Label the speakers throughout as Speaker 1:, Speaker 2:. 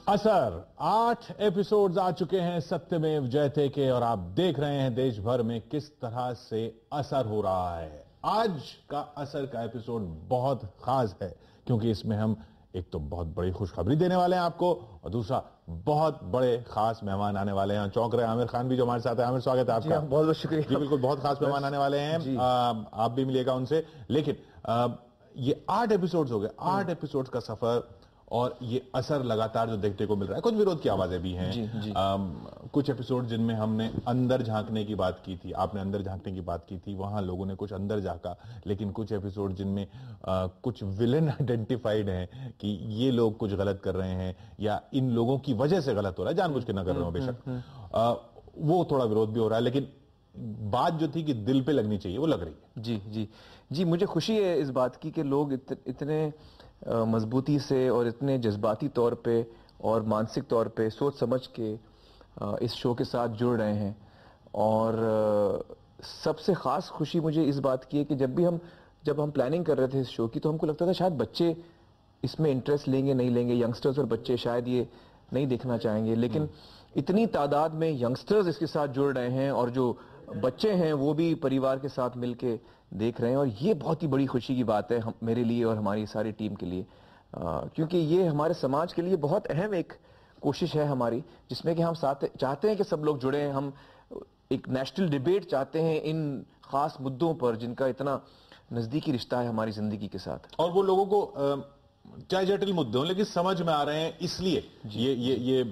Speaker 1: असर 8 एपिसोड्स आ चुके हैं सत्यमेव जयते के और आप देख रहे हैं देश भर में किस तरह से असर हो रहा है। आज का असर का एपिसोड बहुत खास है क्योंकि इसमें हम एक तो बहुत बड़ी खुशखबरी देने वाले हैं आपको और दूसरा बहुत बड़े खास मेहमान आने वाले हैं। चौंक रहे आमिर खान भी जो हमारे साथ है। आमिर, स्वागत है आपका।
Speaker 2: बहुत बहुत शुक्रिया
Speaker 1: जी बिल्कुल, बहुत खास मेहमान आने वाले हैं। आप भी मिलिएगा उनसे। लेकिन ये 8 एपिसोड्स हो गए, 8 एपिसोड्स का सफर और ये असर लगातार जो देखने को मिल रहा है। कुछ विरोध की आवाजें भी हैं। जी। कुछ एपिसोड जिनमें हमने अंदर झांकने की बात की थी, आपने अंदर झांकने की बात की थी, वहां लोगों ने कुछ अंदर झांका। लेकिन कुछ एपिसोड जिनमें कुछ विलेन आइडेंटिफाइड हैं कि ये लोग कुछ गलत कर रहे हैं या इन लोगों की वजह से गलत हो रहा है, जानबूझ के ना कर रहे हो बेशक, वो थोड़ा विरोध भी हो रहा है। लेकिन बात जो थी कि दिल पे लगनी चाहिए वो लग रही है।
Speaker 2: जी जी जी, मुझे खुशी है इस बात की कि लोग इतने मजबूती से और इतने जज्बाती तौर पे और मानसिक तौर पे सोच समझ के इस शो के साथ जुड़ रहे हैं। और सबसे खास खुशी मुझे इस बात की है कि जब हम प्लानिंग कर रहे थे इस शो की, तो हमको लगता था शायद बच्चे इसमें इंटरेस्ट लेंगे नहीं लेंगे, यंगस्टर्स और बच्चे शायद ये नहीं देखना चाहेंगे। लेकिन इतनी तादाद में यंगस्टर्स इसके साथ जुड़ रहे हैं और जो बच्चे हैं वो भी परिवार के साथ मिलके देख रहे हैं, और ये बहुत ही बड़ी खुशी की बात है मेरे लिए और हमारी सारी टीम के लिए, क्योंकि ये हमारे समाज के लिए बहुत अहम एक कोशिश है हमारी, जिसमें कि हम चाहते हैं कि सब लोग जुड़े हैं। हम एक नेशनल डिबेट चाहते हैं इन खास मुद्दों पर जिनका इतना नजदीकी रिश्ता है हमारी जिंदगी के साथ,
Speaker 1: और वो लोगों को चाहे जटिल मुद्दे हों लेकिन समझ में आ रहे हैं, इसलिए ये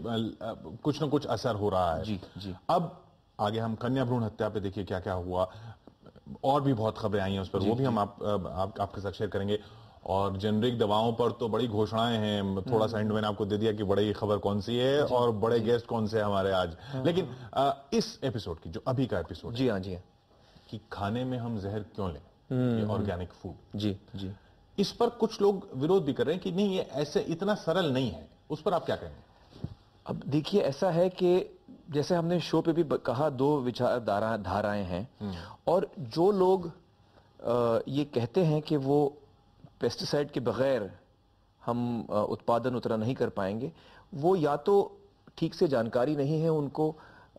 Speaker 1: कुछ ना कुछ असर हो रहा है।
Speaker 2: जी जी।
Speaker 1: अब आगे हम कन्या भ्रूण हत्या पे देखिए क्या क्या हुआ, और भी बहुत खबरें आई हैं उस पर, वो भी हम आपके साथ शेयर करेंगे। और जेनरिक दवाओं पर तो बड़ी घोषणाएं हैं। थोड़ा सा हिंट मैंने आपको दे दिया कि बड़ी खबर कौन सी है और बड़े गेस्ट कौन से हैं हमारे आज। लेकिन इस एपिसोड की, जो अभी का एपिसोड,
Speaker 2: जी हाँ जी हाँ,
Speaker 1: कि खाने में हम जहर क्यों लें, ये ऑर्गेनिक फूड,
Speaker 2: जी जी,
Speaker 1: इस पर कुछ लोग विरोध भी कर रहे हैं कि नहीं, ये ऐसे इतना सरल नहीं है। उस पर आप क्या कहेंगे?
Speaker 2: अब देखिए, ऐसा है कि जैसे हमने शो पे भी कहा, 2 विचारधाराएं हैं, और जो लोग ये कहते हैं कि वो पेस्टिसाइड के बगैर हम उत्पादन उतना नहीं कर पाएंगे, वो या तो ठीक से जानकारी नहीं है उनको,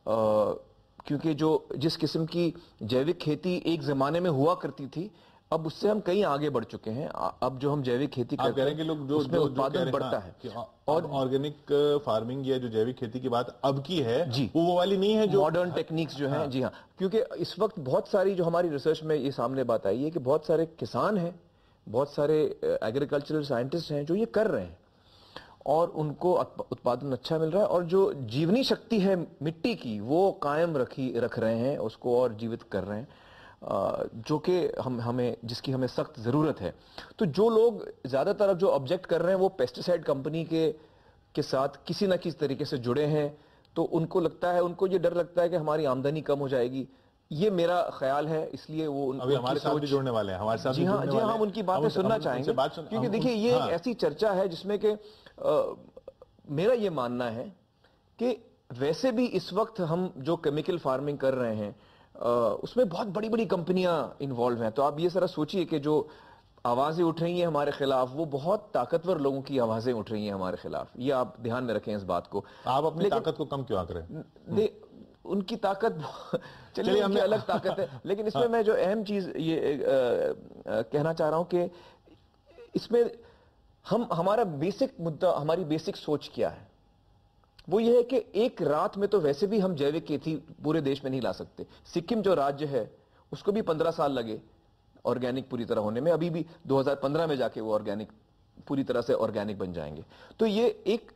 Speaker 2: क्योंकि जिस किस्म की जैविक खेती एक जमाने में हुआ करती थी, अब उससे हम कहीं आगे बढ़ चुके हैं। अब जो हम जैविक खेती करते हैं, लोग उसमें उत्पादन बढ़ता है।
Speaker 1: और ऑर्गेनिक फार्मिंग या जो जैविक खेती की बात अब की है जी, वो वाली नहीं है जो
Speaker 2: मॉडर्न टेक्निक्स जो हैं। जी हाँ, क्योंकि इस वक्त बहुत सारी जो हमारी रिसर्च में ये सामने बात आई है कि बहुत सारे किसान हैं, बहुत सारे एग्रीकल्चरल साइंटिस्ट हैं जो ये कर रहे हैं और उनको उत्पादन अच्छा मिल रहा है, और जो जीवनी शक्ति है मिट्टी की वो कायम रख रहे हैं, उसको और जीवित कर रहे हैं, जो कि जिसकी हमें सख्त जरूरत है। तो जो लोग ज्यादातर अब जो ऑब्जेक्ट कर रहे हैं वो पेस्टिसाइड कंपनी के साथ किसी ना किसी तरीके से जुड़े हैं, तो उनको ये डर लगता है कि हमारी आमदनी कम हो जाएगी। ये मेरा ख्याल है, इसलिए वो
Speaker 1: अभी हमारे साथ भी जुड़ने वाले हैं, हमारे साथ
Speaker 2: जी हाँ, हम उनकी बातें सुनना चाहेंगे, क्योंकि देखिए ये एक ऐसी चर्चा है जिसमें कि मेरा ये मानना है कि वैसे भी इस वक्त हम जो केमिकल फार्मिंग कर रहे हैं उसमें बहुत बड़ी बड़ी कंपनियां इन्वॉल्व हैं। तो आप ये सारा सोचिए कि जो आवाजें उठ रही हैं हमारे खिलाफ, वो बहुत ताकतवर लोगों की आवाजें उठ रही हैं हमारे खिलाफ। ये आप ध्यान में रखें इस बात को।
Speaker 1: आप अपनी ताकत को कम क्यों आंक रहे हैं?
Speaker 2: उनकी ताकत चलिए उनकी अलग ताकत है, लेकिन इसमें मैं जो अहम चीज ये कहना चाह रहा हूं कि इसमें हमारा बेसिक मुद्दा, हमारी बेसिक सोच क्या है, वो ये है कि एक रात में तो वैसे भी हम जैविक खेती पूरे देश में नहीं ला सकते। सिक्किम जो राज्य है उसको भी 15 साल लगे ऑर्गेनिक पूरी तरह होने में, अभी भी 2015 में जाके वो ऑर्गेनिक पूरी तरह से ऑर्गेनिक बन जाएंगे। तो ये एक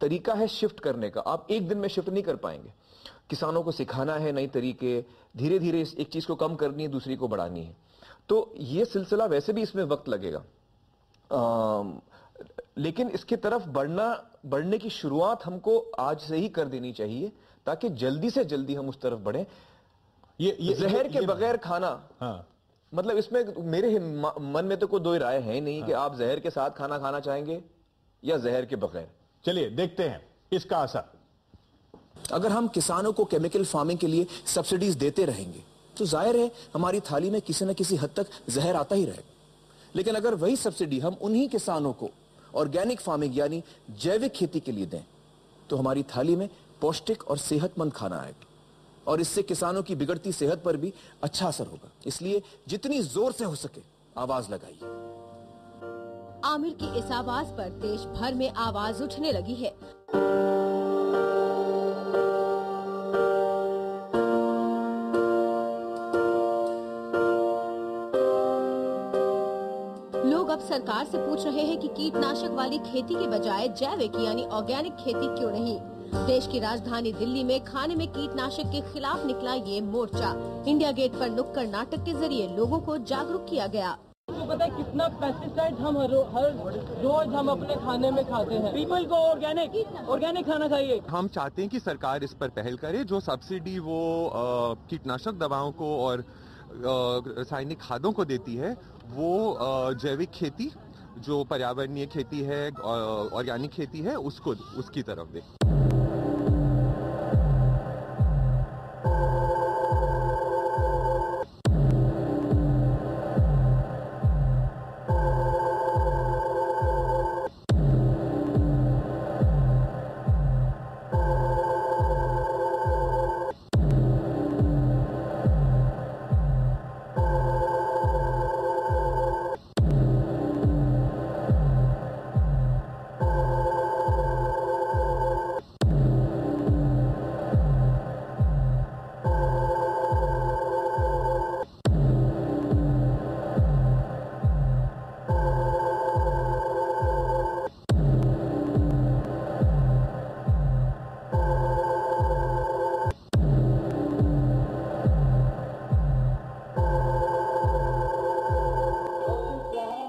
Speaker 2: तरीका है शिफ्ट करने का, आप एक दिन में शिफ्ट नहीं कर पाएंगे। किसानों को सिखाना है नई तरीके, धीरे धीरे एक चीज को कम करनी है, दूसरी को बढ़ानी है। तो ये सिलसिला वैसे भी इसमें वक्त लगेगा, लेकिन इसकी तरफ बढ़ने की शुरुआत हमको आज से ही कर देनी चाहिए, ताकि जल्दी से जल्दी हम उस तरफ बढ़े। ये जहर के बगैर खाना, हाँ, मतलब इसमें मेरे मन में तो कोई दो राय है नहीं, हाँ, कि आप जहर के साथ खाना खाना चाहेंगे या जहर के बगैर।
Speaker 1: चलिए देखते हैं इसका असर।
Speaker 3: अगर हम किसानों को केमिकल फार्मिंग के लिए सब्सिडीज देते रहेंगे तो जाहिर है हमारी थाली में किसी न किसी हद तक जहर आता ही रहेगा। लेकिन अगर वही सब्सिडी हम उन्हीं किसानों को ऑर्गेनिक फार्मिंग यानी जैविक खेती के लिए दें तो हमारी थाली में पौष्टिक और सेहतमंद खाना आएगा और इससे किसानों की बिगड़ती सेहत पर भी अच्छा असर होगा। इसलिए जितनी जोर से हो सके आवाज लगाइए।
Speaker 4: आमिर की इस आवाज पर देश भर में आवाज उठने लगी है। लोग अब सरकार से पूछ रहे हैं कि कीटनाशक वाली खेती के बजाय जैविक यानी ऑर्गेनिक खेती क्यों नहीं। देश की राजधानी दिल्ली में खाने में कीटनाशक के खिलाफ निकला ये मोर्चा। इंडिया गेट पर नुक्कड़ नाटक के जरिए लोगों को जागरूक किया गया।
Speaker 5: तो पता है कितना पेस्टिसाइड हम हर रोज हम अपने खाने में खाते हैं। पीपल को ऑर्गेनिक खाना चाहिए। हम चाहते हैं कि सरकार इस पर पहल करे, जो सब्सिडी वो कीटनाशक दवाओं को और रासायनिक खादों को देती है वो जैविक खेती जो पर्यावरणीय खेती है, ऑर्गेनिक खेती है, उसकी तरफ दे।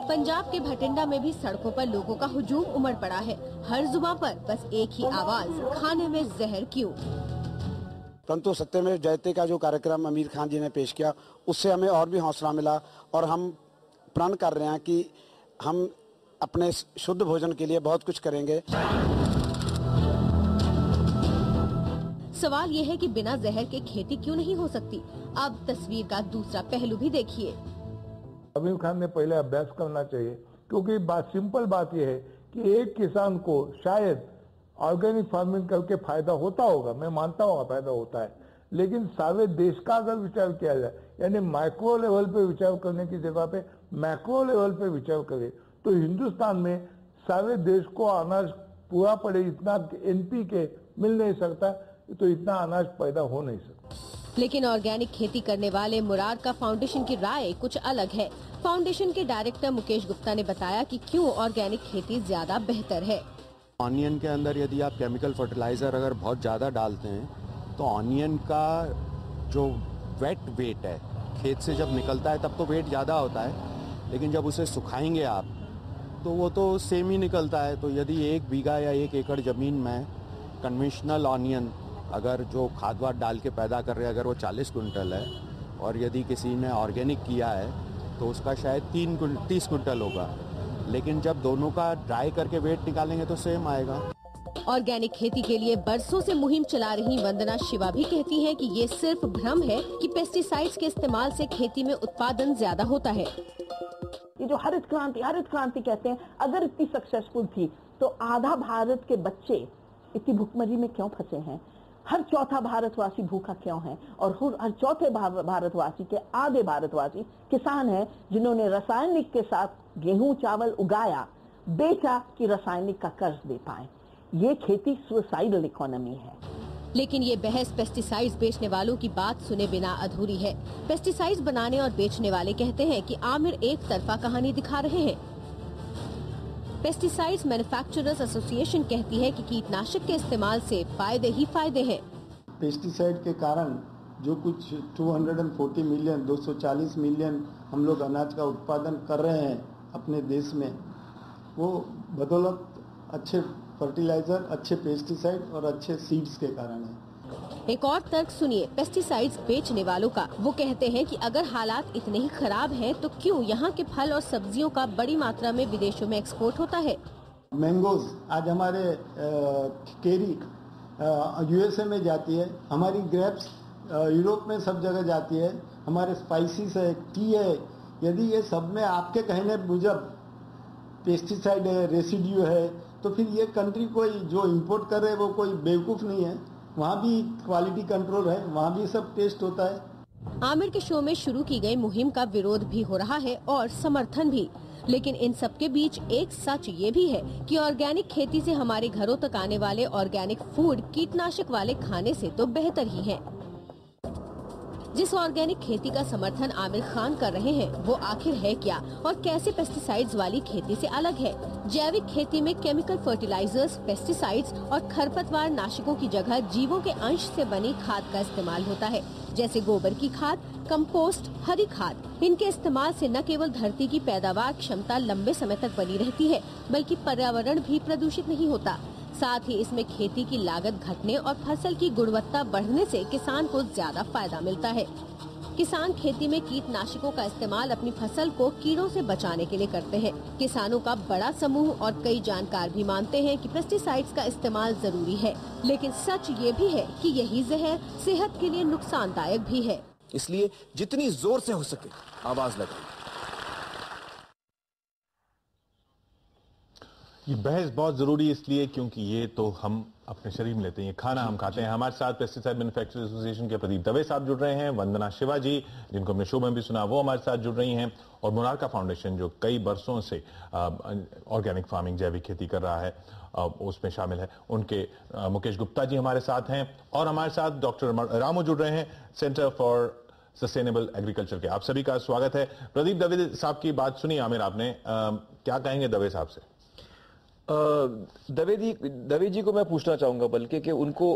Speaker 4: पंजाब के भटिंडा में भी सड़कों पर लोगों का हुजूम उमड़ पड़ा है। हर जुबान पर बस एक ही आवाज, खाने में जहर क्यों।
Speaker 6: परंतु सत्यमेव जयते का जो कार्यक्रम आमिर खान जी ने पेश किया उससे हमें और भी हौसला मिला और हम प्रण कर रहे हैं कि हम अपने शुद्ध भोजन के लिए बहुत कुछ करेंगे।
Speaker 4: सवाल ये है कि बिना जहर के खेती क्यों नहीं हो सकती। अब तस्वीर का दूसरा पहलू भी देखिए।
Speaker 7: आमिर खान ने पहले अभ्यास करना चाहिए, क्योंकि सिंपल बात यह है कि एक किसान को शायद ऑर्गेनिक फार्मिंग करके फायदा होता होगा, मैं मानता हूँ फायदा होता है, लेकिन सारे देश का अगर विचार किया जाए, यानी माइक्रो लेवल पे विचार करने की जगह पे मैक्रो लेवल पे विचार करे, तो हिंदुस्तान में सारे देश को अनाज पूरा पड़े इतना NPK मिल नहीं सकता, तो इतना अनाज पैदा हो नहीं सकता।
Speaker 4: लेकिन ऑर्गेनिक खेती करने वाले मुरारका फाउंडेशन की राय कुछ अलग है। फाउंडेशन के डायरेक्टर मुकेश गुप्ता ने बताया कि क्यों ऑर्गेनिक खेती ज्यादा बेहतर है।
Speaker 8: ऑनियन के अंदर यदि आप केमिकल फर्टिलाइजर अगर बहुत ज़्यादा डालते हैं तो ऑनियन का जो वेट वेट है खेत से जब निकलता है तब तो वेट ज़्यादा होता है, लेकिन जब उसे सुखाएंगे आप तो वो तो सेम ही निकलता है। तो यदि 1 बीघा या 1 एकड़ ज़मीन में कन्वेंशनल ऑनियन अगर जो खाद वाद डाल के पैदा कर रहे हैं अगर वो 40 कुंटल है और यदि किसी ने ऑर्गेनिक किया है तो उसका शायद 30 कुंटल होगा, लेकिन जब दोनों का ड्राई करके वेट निकालेंगे तो सेम आएगा।
Speaker 4: ऑर्गेनिक खेती के लिए बरसों से मुहिम चला रही वंदना शिवा भी कहती हैं कि ये सिर्फ भ्रम है कि पेस्टिसाइड्स के इस्तेमाल से खेती में उत्पादन ज्यादा होता है।
Speaker 9: ये जो हरित क्रांति कहते हैं, अगर इतनी सक्सेसफुल थी तो आधा भारत के बच्चे इतनी भूखमरी में क्यों फंसे हैं? हर चौथा भारतवासी भूखा क्यों है? और हर चौथे भारतवासी के आधे भारतवासी किसान हैं जिन्होंने रासायनिक के साथ गेहूं चावल उगाया, बेचा कि रासायनिक का कर्ज दे पाए। ये खेती सुसाइडल इकोनॉमी है।
Speaker 4: लेकिन ये बहस पेस्टिसाइड्स बेचने वालों की बात सुने बिना अधूरी है। पेस्टिसाइड्स बनाने और बेचने वाले कहते हैं कि आमिर एक तरफा कहानी दिखा रहे हैं। पेस्टिसाइड्स मैन्युफैक्चरर्स एसोसिएशन कहती है कि कीटनाशक के इस्तेमाल से फायदे ही फायदे हैं।
Speaker 10: पेस्टिसाइड के कारण जो कुछ 240 मिलियन 240 मिलियन हम लोग अनाज का उत्पादन कर रहे हैं अपने देश में, वो बदौलत अच्छे फर्टिलाइजर, अच्छे पेस्टिसाइड और अच्छे सीड्स के कारण है।
Speaker 4: एक और तर्क सुनिए पेस्टिसाइड्स बेचने वालों का। वो कहते हैं कि अगर हालात इतने ही खराब हैं तो क्यों यहाँ के फल और सब्जियों का बड़ी मात्रा में विदेशों में एक्सपोर्ट होता है।
Speaker 10: मैंगोज आज हमारे केरी USA में जाती है, हमारी ग्रेप्स यूरोप में सब जगह जाती है, हमारे स्पाइसेस है, टी है। यदि ये सब में आपके कहने मुजब पेस्टिसाइड है, रेसिड्यू है, तो फिर ये कंट्री कोई जो इंपोर्ट कर रहे हैं वो कोई बेवकूफ़ नहीं है। वहाँ भी क्वालिटी कंट्रोल है, वहाँ भी सब टेस्ट होता है।
Speaker 4: आमिर के शो में शुरू की गई मुहिम का विरोध भी हो रहा है और समर्थन भी, लेकिन इन सब के बीच एक सच ये भी है कि ऑर्गेनिक खेती से हमारे घरों तक आने वाले ऑर्गेनिक फूड कीटनाशक वाले खाने से तो बेहतर ही है। जिस ऑर्गेनिक खेती का समर्थन आमिर खान कर रहे हैं वो आखिर है क्या और कैसे पेस्टिसाइड्स वाली खेती से अलग है? जैविक खेती में केमिकल फर्टिलाइजर्स, पेस्टिसाइड्स और खरपतवार नाशकों की जगह जीवों के अंश से बनी खाद का इस्तेमाल होता है, जैसे गोबर की खाद, कंपोस्ट, हरी खाद। इनके इस्तेमाल से न केवल धरती की पैदावार क्षमता लंबे समय तक बनी रहती है, बल्कि पर्यावरण भी प्रदूषित नहीं होता। साथ ही इसमें खेती की लागत घटने और फसल की गुणवत्ता बढ़ने से किसान को ज्यादा फायदा मिलता है। किसान खेती में कीटनाशकों का इस्तेमाल अपनी फसल को कीड़ों से बचाने के लिए करते हैं। किसानों का बड़ा समूह और कई जानकार भी मानते हैं कि पेस्टिसाइड्स का इस्तेमाल जरूरी है, लेकिन सच ये भी है कि यही जहर सेहत के लिए नुकसानदायक भी है।
Speaker 3: इसलिए जितनी जोर से हो सके आवाज लगाएं।
Speaker 1: ये बहस बहुत जरूरी है इसलिए क्योंकि ये तो हम अपने शरीर में लेते हैं, ये खाना हम खाते हैं। हमारे साथ पेस्टिसाइड मैन्युफैक्चरर्स एसोसिएशन के प्रदीप दवे साहब जुड़ रहे हैं, वंदना शिवाजी जिनको हमने शो में भी सुना वो हमारे साथ जुड़ रही हैं, और मोनार्का फाउंडेशन जो कई बरसों से ऑर्गेनिक फार्मिंग जैविक खेती कर रहा है उसमें शामिल है, उनके मुकेश गुप्ता जी हमारे साथ हैं, और हमारे साथ डॉक्टर रामू जुड़ रहे हैं सेंटर फॉर सस्टेनेबल एग्रीकल्चर के। आप सभी का स्वागत है। प्रदीप दवे साहब की बात सुनी आमिर आपने, क्या कहेंगे दवे साहब से?
Speaker 2: दवे जी को मैं पूछना चाहूंगा बल्कि कि उनको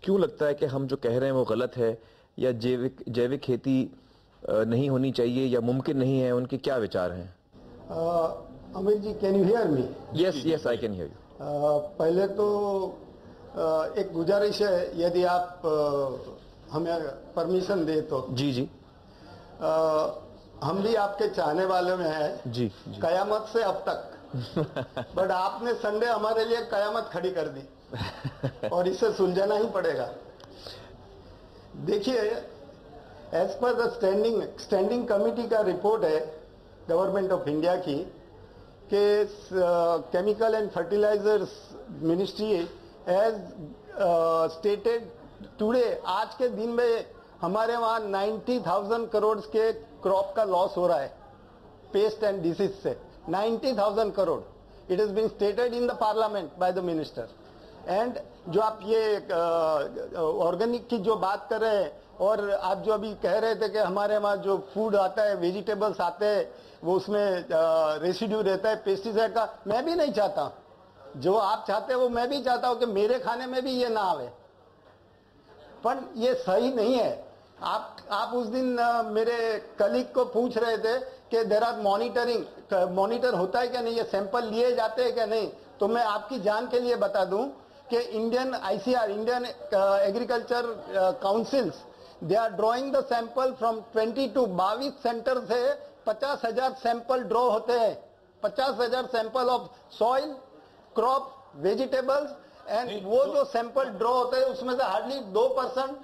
Speaker 2: क्यों लगता है कि हम जो कह रहे हैं वो गलत है, या जैविक खेती नहीं होनी चाहिए या मुमकिन नहीं है, उनके क्या विचार हैं?
Speaker 10: Amit ji, can you hear me?
Speaker 2: Yes I can hear you.
Speaker 10: पहले तो एक गुजारिश है, यदि आप हमें परमिशन दे तो।
Speaker 2: जी
Speaker 10: हम भी आपके चाहने वाले में हैं
Speaker 2: जी।
Speaker 10: कयामत से अब तक बट आपने संडे हमारे लिए कयामत खड़ी कर दी और इसे सुलझाना ही पड़ेगा। देखिए, as per the standing committee का रिपोर्ट है गवर्नमेंट ऑफ इंडिया की कि chemical and fertilisers ministry as stated today, आज के दिन में हमारे वहां 90,000 करोड़ के क्रॉप का लॉस हो रहा है पेस्ट एंड डिसीज से। 90,000 crore, it is been stated in the parliament by the minister. And जो आप ये ऑर्गेनिक की जो बात कर रहे हैं, और आप जो अभी कह रहे थे कि हमारे वहाँ जो फूड आता है, वेजिटेबल्स आते हैं, वो उसमें रेसिड्यू रहता है पेस्टिसाइड का, मैं भी नहीं चाहता। जो आप चाहते हैं वो मैं भी चाहता हूँ कि मेरे खाने में भी ये ना आवे, पर ये सही नहीं है। आप उस दिन मेरे कलीग को पूछ रहे थे कि देयर आर मॉनिटर होता है क्या नहीं, ये सैंपल लिए जाते हैं क्या नहीं। तो मैं आपकी जान के लिए बता दूं कि Indian ICR, Indian agriculture councils, they are drawing the sample from 22 centre से 50,000 सैंपल ड्रॉ होते हैं। 50,000 sample of soil, crop, vegetables, and वो जो सैंपल ड्रॉ होते हैं उसमें से हार्डली 2%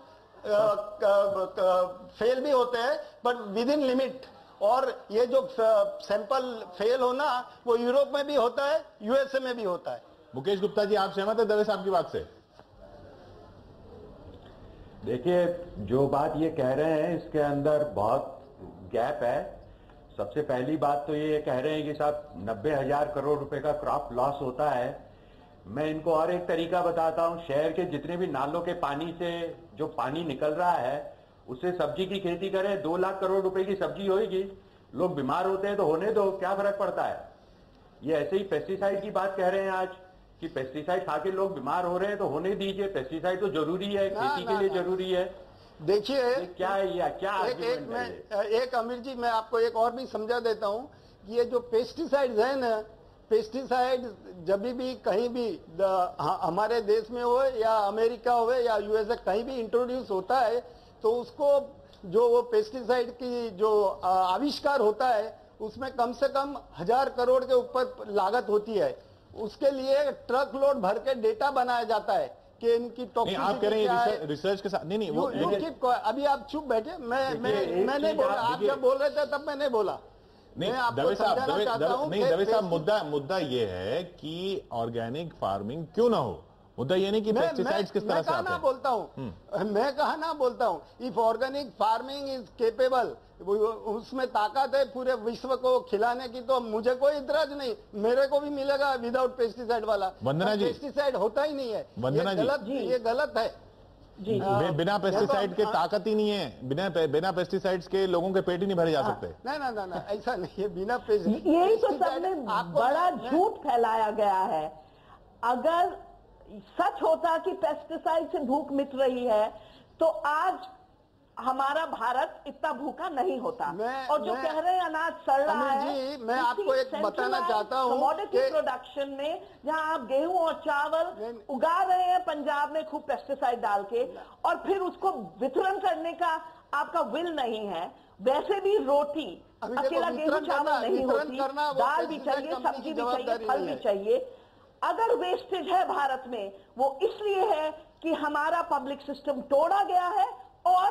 Speaker 10: फेल भी होते हैं, बट विद इन लिमिट। और ये जो सैंपल फेल होना वो यूरोप में भी होता है, USA में भी होता है।
Speaker 1: मुकेश गुप्ता जी, आप सहमत है दवे साहब की बात से?
Speaker 8: देखिए, जो बात ये कह रहे हैं इसके अंदर बहुत गैप है। सबसे पहली बात तो ये कह रहे हैं कि साहब 90,000 करोड़ रुपए का क्रॉप लॉस होता है। मैं इनको और एक तरीका बताता हूं। शहर के जितने भी नालों के पानी से जो पानी निकल रहा है उससे सब्जी की खेती करें, 2 लाख करोड़ रुपए की सब्जी होगी। लोग बीमार होते हैं तो होने दो, क्या फर्क पड़ता है। ये ऐसे ही पेस्टिसाइड की बात कह रहे हैं आज कि पेस्टिसाइड खा के लोग बीमार हो रहे हैं तो होने दीजिए। पेस्टिसाइड तो जरूरी है, खेती के लिए जरूरी है।
Speaker 10: देखिए
Speaker 8: क्या है या क्या
Speaker 10: एक अमीर जी, मैं आपको एक और भी समझा देता हूं कि ये जो पेस्टिसाइड्स है ना, पेस्टिसाइड जब भी कहीं भी हमारे देश में हो या अमेरिका हो या USA कहीं भी इंट्रोड्यूस होता है तो उसको जो वो पेस्टिसाइड की जो आविष्कार होता है उसमें कम से कम 1000 करोड़ के ऊपर लागत होती है। उसके लिए ट्रक लोड भर के डेटा बनाया जाता है कि इनकी टॉक्सिसिटी
Speaker 1: आप कह रहे हैं रिसर्च के साथ नहीं
Speaker 10: वो अभी आप चुप बैठे, मैं नहीं बोला। आप जब बोल रहे थे तब मैं नहीं बोला।
Speaker 1: नहीं
Speaker 10: मैं आपको
Speaker 1: दवे साहब
Speaker 10: समझाना चाहता हूं
Speaker 1: नहीं
Speaker 10: कि
Speaker 1: दवे साहब मुद्दा ये है कि ऑर्गेनिक फार्मिंग क्यों ना हो। मुद्दा ये नहीं कि पेस्टिसाइड्स किस तरह से आते हैं।
Speaker 10: बोलता हूं मैं कहा ना बोलता हूं if organic farming is capable, उसमें ताकत है पूरे विश्व को खिलाने की, तो मुझे कोई इतराज नहीं, मेरे को भी मिलेगा विदाउट पेस्टिसाइड वाला।
Speaker 1: वंदना जी,
Speaker 10: पेस्टिसाइड होता ही नहीं है,
Speaker 1: वंदना जी
Speaker 10: ये गलत है
Speaker 9: जी।
Speaker 1: बिना पेस्टिसाइड के ताकत ही नहीं है, बिना पेस्टिसाइड्स के लोगों के पेट ही नहीं भरे जा सकते।
Speaker 10: ना ऐसा नहीं है, बिना पेस्टिसाइड
Speaker 9: यही तो सबने बड़ा झूठ फैलाया गया है। अगर सच होता कि पेस्टिसाइड से भूख मिट रही है तो आज हमारा भारत इतना भूखा नहीं होता। और जो कह रहे हैं अनाज सड़ रहा है,
Speaker 10: मैं आपको एक बताना चाहता हूं
Speaker 9: कमोडिटी प्रोडक्शन में जहां आप गेहूं और चावल उगा रहे हैं पंजाब में खूब पेस्टिसाइड डाल के, और फिर उसको वितरण करने का आपका विल नहीं है। वैसे भी रोटी अकेला गेहूं चावल नहीं होती, दाल भी चाहिए, सब्जी भी चाहिए, फल भी चाहिए। अगर वेस्टेज है भारत में वो इसलिए है कि हमारा पब्लिक सिस्टम तोड़ा गया है और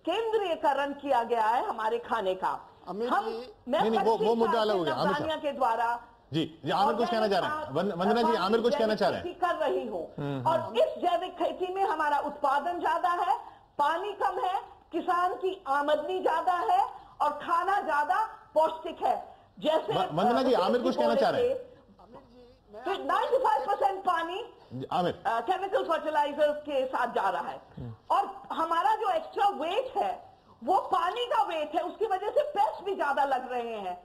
Speaker 9: केंद्रीयकरण किया गया है हमारे खाने का।
Speaker 1: वो मुद्दा अलग हो गया।
Speaker 9: तानिया के द्वारा
Speaker 1: जी आमिर कुछ कहना चाह रहे हैं। वंदना जी आमिर कुछ कहना चाह रहे हैं।
Speaker 9: कर रही हूँ और इस जैविक खेती में हमारा उत्पादन ज्यादा है, पानी कम है, किसान की आमदनी ज्यादा है और खाना ज्यादा पौष्टिक है। जैसे
Speaker 1: वंदना जी आमिर कुछ कहना चाह रहे हैं।
Speaker 9: 95% पानी केमिकल फर्टिलाइजर्स के साथ जा रहा है और हमारा जो एक्स्ट्रा वेट है वो पानी का वेट है, उसकी वजह से पेस्ट भी ज्यादा लग रहे हैं।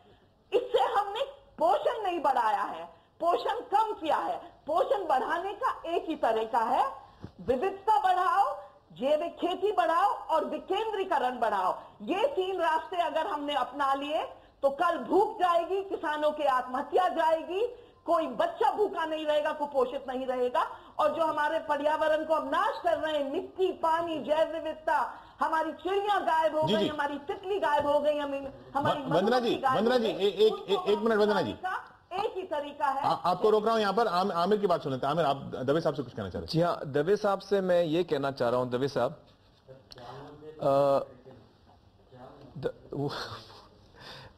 Speaker 9: इससे हमने पोषण नहीं बढ़ाया है, पोषण कम किया है। पोषण बढ़ाने का एक ही तरीका है, विविधता बढ़ाओ, जैविक खेती बढ़ाओ और विकेंद्रीकरण बढ़ाओ। ये 3 रास्ते अगर हमने अपना लिए तो कल भूख जाएगी, किसानों की आत्महत्या जाएगी, कोई बच्चा भूखा नहीं रहेगा, कुपोषित नहीं रहेगा। और जो हमारे पर्यावरण को अब नाश कर रहे हैं, मिट्टी, पानी, जैव विविधता, हमारी चिड़िया गायब हो गई, हमारी तितली गायब हो गई, हमारी
Speaker 1: वंदना जी एक मिनट वंदना जी,
Speaker 9: एक ही तरीका है।
Speaker 1: आपको रोक रहा हूं यहां पर। आमिर की बात सुनते हैं। आमिर आप दवे साहब से कुछ कहना चाह रहे हैं।
Speaker 2: जी हाँ, दवे साहब से मैं ये कहना चाह रहा हूं। दवे साहब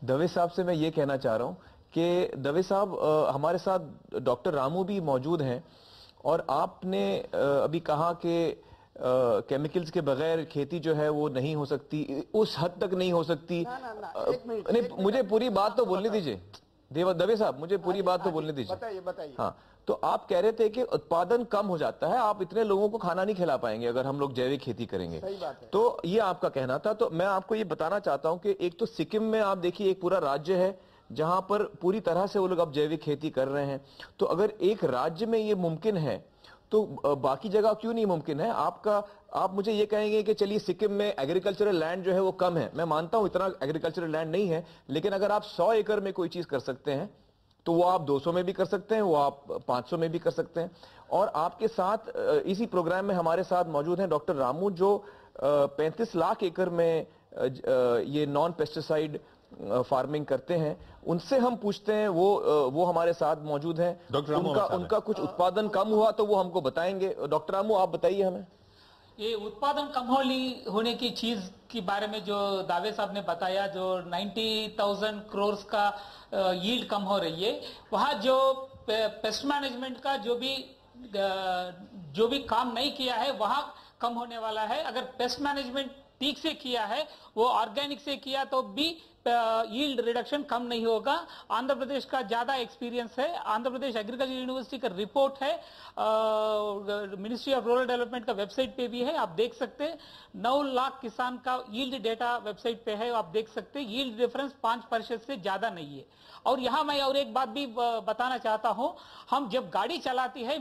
Speaker 2: दवे साहब से मैं ये कहना चाह रहा हूं कि दवे साहब हमारे साथ डॉक्टर रामू भी मौजूद हैं और आपने अभी कहा कि केमिकल्स के बगैर खेती जो है वो नहीं हो सकती, उस हद तक नहीं हो सकती। नहीं, मुझे पूरी बात तो बोलने दीजिए दवे साहब, मुझे पूरी बात तो बोलने दीजिए।
Speaker 10: बताइए।
Speaker 2: हाँ, तो आप कह रहे थे कि उत्पादन कम हो जाता है, आप इतने लोगों को खाना नहीं खिला पाएंगे अगर हम लोग जैविक खेती करेंगे।
Speaker 10: सही बात है।
Speaker 2: तो ये आपका कहना था। तो मैं आपको ये बताना चाहता हूं कि एक तो सिक्किम में आप देखिए एक पूरा राज्य है जहां पर पूरी तरह से वो लोग अब जैविक खेती कर रहे हैं। तो अगर एक राज्य में ये मुमकिन है तो बाकी जगह क्यों नहीं मुमकिन है? आप मुझे ये कहेंगे कि चलिए सिक्किम में एग्रीकल्चरल लैंड जो है वो कम है, मैं मानता हूं इतना एग्रीकल्चरल लैंड नहीं है, लेकिन अगर आप 100 एकड़ में कोई चीज कर सकते हैं तो वो आप 200 में भी कर सकते हैं, वो आप 500 में भी कर सकते हैं। और आपके साथ इसी प्रोग्राम में हमारे साथ मौजूद हैं डॉक्टर रामू जो 35 लाख एकड़ में ये नॉन पेस्टिसाइड फार्मिंग करते हैं। उनसे हम पूछते हैं, वो हमारे साथ मौजूद हैं।
Speaker 1: डॉक्टर रामू
Speaker 2: उनका कुछ उत्पादन कम हुआ तो वो हमको बताएंगे। डॉक्टर रामू आप बताइए हमें।
Speaker 11: ये उत्पादन कम होने की चीज के बारे में जो दावे साहब ने बताया, जो 90,000 करोड़ का यील्ड कम हो रही है, वहाँ जो पेस्ट मैनेजमेंट का जो भी काम नहीं किया है वहाँ कम होने वाला है। अगर पेस्ट मैनेजमेंट ठीक से किया है, वो ऑर्गेनिक से किया तो भी यील्ड रिडक्शन कम नहीं होगा। आंध्र प्रदेश का ज्यादा एक्सपीरियंस है। आंध्र प्रदेश एग्रीकल्चर यूनिवर्सिटी का रिपोर्ट है, मिनिस्ट्री ऑफ रूरल डेवलपमेंट का वेबसाइट पे भी है, आप देख सकते हैं। 9 लाख किसान का यील्ड डेटा वेबसाइट पे है, आप देख सकते हैं। यील्ड डिफरेंस 5% से ज्यादा नहीं है। और यहां मैं और एक बात भी बताना चाहता हूं, हम जब गाड़ी चलाती है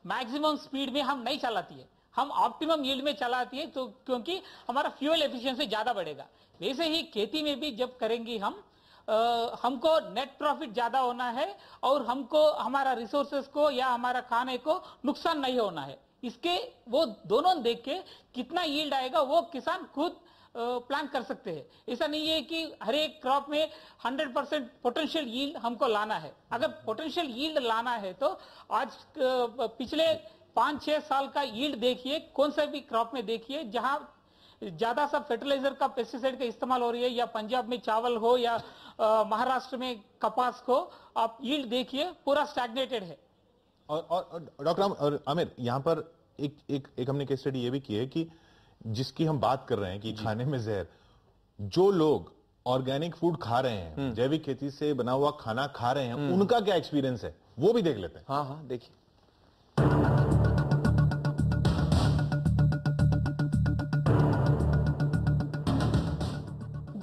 Speaker 11: मैक्सिमम स्पीड में हम नहीं चलाती है, हम ऑप्टिमम यील्ड में चलाती है, तो क्योंकि हमारा फ्यूल एफिशिएंसी ज्यादा बढ़ेगा। वैसे ही खेती में भी जब करेंगे हमको नेट प्रॉफिट ज्यादा होना है और हमको हमारा रिसोर्सेस को या हमारा खाने को नुकसान नहीं होना है। इसके वो दोनों देख के कितना यील्ड आएगा वो किसान खुद प्लान कर सकते हैं। ऐसा नहीं है कि हर एक क्रॉप में 100% पोटेंशियल यील्ड हमको लाना है। अगर पोटेंशियल यील्ड लाना है तो आज पिछले 5-6 साल का यील्ड देखिए, कौन सा भी क्रॉप में देखिए जहां ज्यादा सा फर्टिलाइजर का पेस्टिसाइड का इस्तेमाल हो रही है, या पंजाब में चावल हो या महाराष्ट्र में कपास को, आप यील्ड देखिए पूरा स्टैग्नेटेड है।
Speaker 1: और डॉक्टर आमिर, यहाँ पर एक हमने केस स्टडी ये भी की है कि जिसकी हम बात कर रहे हैं कि खाने में जहर, जो लोग ऑर्गेनिक फूड खा रहे हैं, जैविक खेती से बना हुआ खाना खा रहे हैं, उनका क्या एक्सपीरियंस है, वो भी देख लेते हैं।
Speaker 2: हाँ हाँ, देखिए।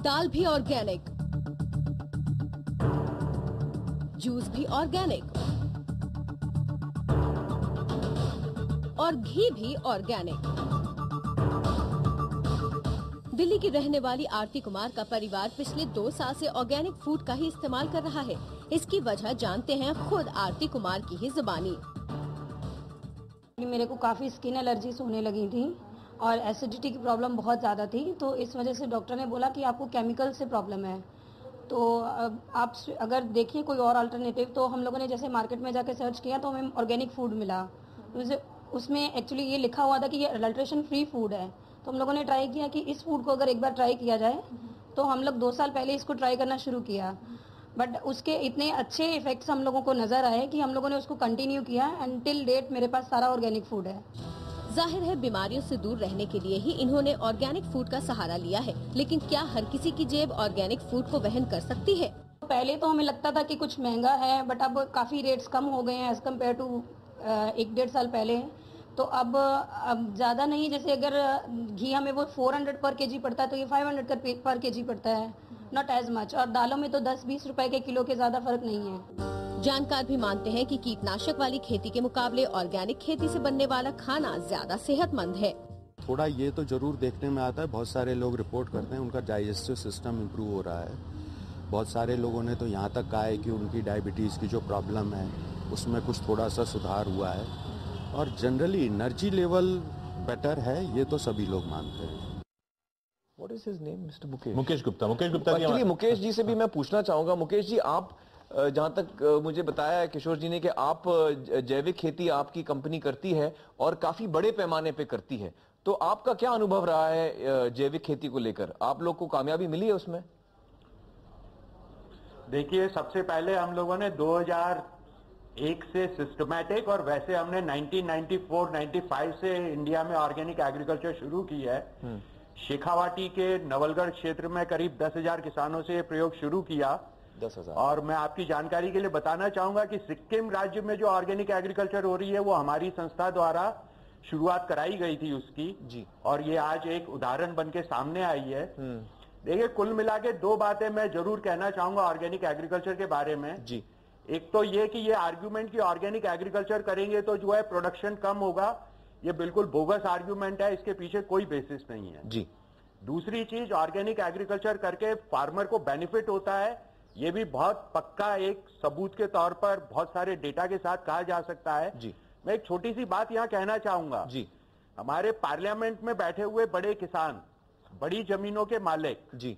Speaker 4: दाल भी ऑर्गेनिक, जूस भी ऑर्गेनिक और घी भी ऑर्गेनिक। दिल्ली की रहने वाली आरती कुमार का परिवार पिछले 2 साल से ऑर्गेनिक फूड का ही इस्तेमाल कर रहा है। इसकी वजह जानते हैं खुद आरती कुमार की ही जुबानी।
Speaker 12: मेरे को काफ़ी स्किन एलर्जीज होने लगी थी और एसिडिटी की प्रॉब्लम बहुत ज़्यादा थी, तो इस वजह से डॉक्टर ने बोला कि आपको केमिकल से प्रॉब्लम है। तो आप अगर देखिए कोई और अल्टरनेटिव, तो हम लोगों ने जैसे मार्केट में जाके सर्च किया तो हमें ऑर्गेनिक फूड मिला। उसमें एक्चुअली ये लिखा हुआ था कि ये अडल्ट्रेशन फ्री फूड है। तो हम लोगों ने ट्राई किया कि इस फूड को अगर एक बार ट्राई किया जाए, तो हम लोग 2 साल पहले इसको ट्राई करना शुरू किया, बट उसके इतने अच्छे इफेक्ट्स हम लोगों को नजर आए कि हम लोगों ने उसको कंटिन्यू किया एंड टिल डेट मेरे पास सारा ऑर्गेनिक फूड है।
Speaker 4: जाहिर है बीमारियों से दूर रहने के लिए ही इन्होंने ऑर्गेनिक फूड का सहारा लिया है, लेकिन क्या हर किसी की जेब ऑर्गेनिक फूड को वहन कर सकती है?
Speaker 12: पहले तो हमें लगता था कि कुछ महंगा है, बट अब काफी रेट्स कम हो गए हैं एज कम्पेयर टू 1-1.5 साल पहले। तो अब ज्यादा नहीं, जैसे अगर घी हमें वो 400 पर केजी पड़ता है तो ये 500 पर केजी पड़ता है, नॉट एज मच। और दालों में तो 10-20 रुपए के किलो के ज्यादा फर्क नहीं है।
Speaker 4: जानकार भी मानते हैं कि कीटनाशक वाली खेती के मुकाबले ऑर्गेनिक खेती से बनने वाला खाना ज्यादा सेहतमंद है।
Speaker 8: थोड़ा ये तो जरूर देखने में आता है, बहुत सारे लोग रिपोर्ट करते हैं उनका डाइजेस्टिव सिस्टम इम्प्रूव हो रहा है। बहुत सारे लोगों ने तो यहाँ तक कहा है कि उनकी डायबिटीज़ की जो प्रॉब्लम है उसमें कुछ थोड़ा सा सुधार हुआ है, और जनरली एनर्जी लेवल बेटर है, ये तो सभी लोग मानते हैं।
Speaker 2: What is his name, Mr. Mukesh?
Speaker 1: Mukesh Gupta
Speaker 2: actually Mukesh ji से भी मैं पूछना चाहूंगा। मुकेश जी, आप जहां तक मुझे बताया है किशोर जी ने कि आप जैविक खेती आपकी कंपनी करती है और काफी बड़े पैमाने पे करती है, तो आपका क्या अनुभव रहा है जैविक खेती को लेकर? आप लोग को कामयाबी मिली है उसमें?
Speaker 13: देखिए, सबसे पहले हम लोगों ने 2001 से सिस्टमैटिक, और वैसे हमने 1994-95 से इंडिया में ऑर्गेनिक एग्रीकल्चर शुरू की है। शेखावाटी के नवलगढ़ क्षेत्र में करीब 10,000 किसानों से ये प्रयोग शुरू किया।
Speaker 2: 10,000।
Speaker 13: और मैं आपकी जानकारी के लिए बताना चाहूंगा कि सिक्किम राज्य में जो ऑर्गेनिक एग्रीकल्चर हो रही है वो हमारी संस्था द्वारा शुरुआत कराई गई थी उसकी
Speaker 2: जी, और
Speaker 13: ये आज एक उदाहरण बन के सामने आई है। देखिए, कुल मिला के 2 बातें मैं जरूर कहना चाहूंगा ऑर्गेनिक एग्रीकल्चर के बारे में
Speaker 2: जी।
Speaker 13: एक तो ये कि ये आर्ग्यूमेंट की ऑर्गेनिक एग्रीकल्चर करेंगे तो जो है प्रोडक्शन कम होगा, ये बिल्कुल बोगस आर्ग्यूमेंट है, इसके पीछे कोई बेसिस नहीं है
Speaker 2: जी।
Speaker 13: दूसरी चीज, ऑर्गेनिक एग्रीकल्चर करके फार्मर को बेनिफिट होता है, ये भी बहुत पक्का एक सबूत के तौर पर बहुत सारे डेटा के साथ कहा जा सकता है
Speaker 2: जी।
Speaker 13: मैं एक छोटी सी बात यहां कहना चाहूंगा
Speaker 2: जी।
Speaker 13: हमारे पार्लियामेंट में बैठे हुए बड़े किसान, बड़ी जमीनों के मालिक
Speaker 2: जी,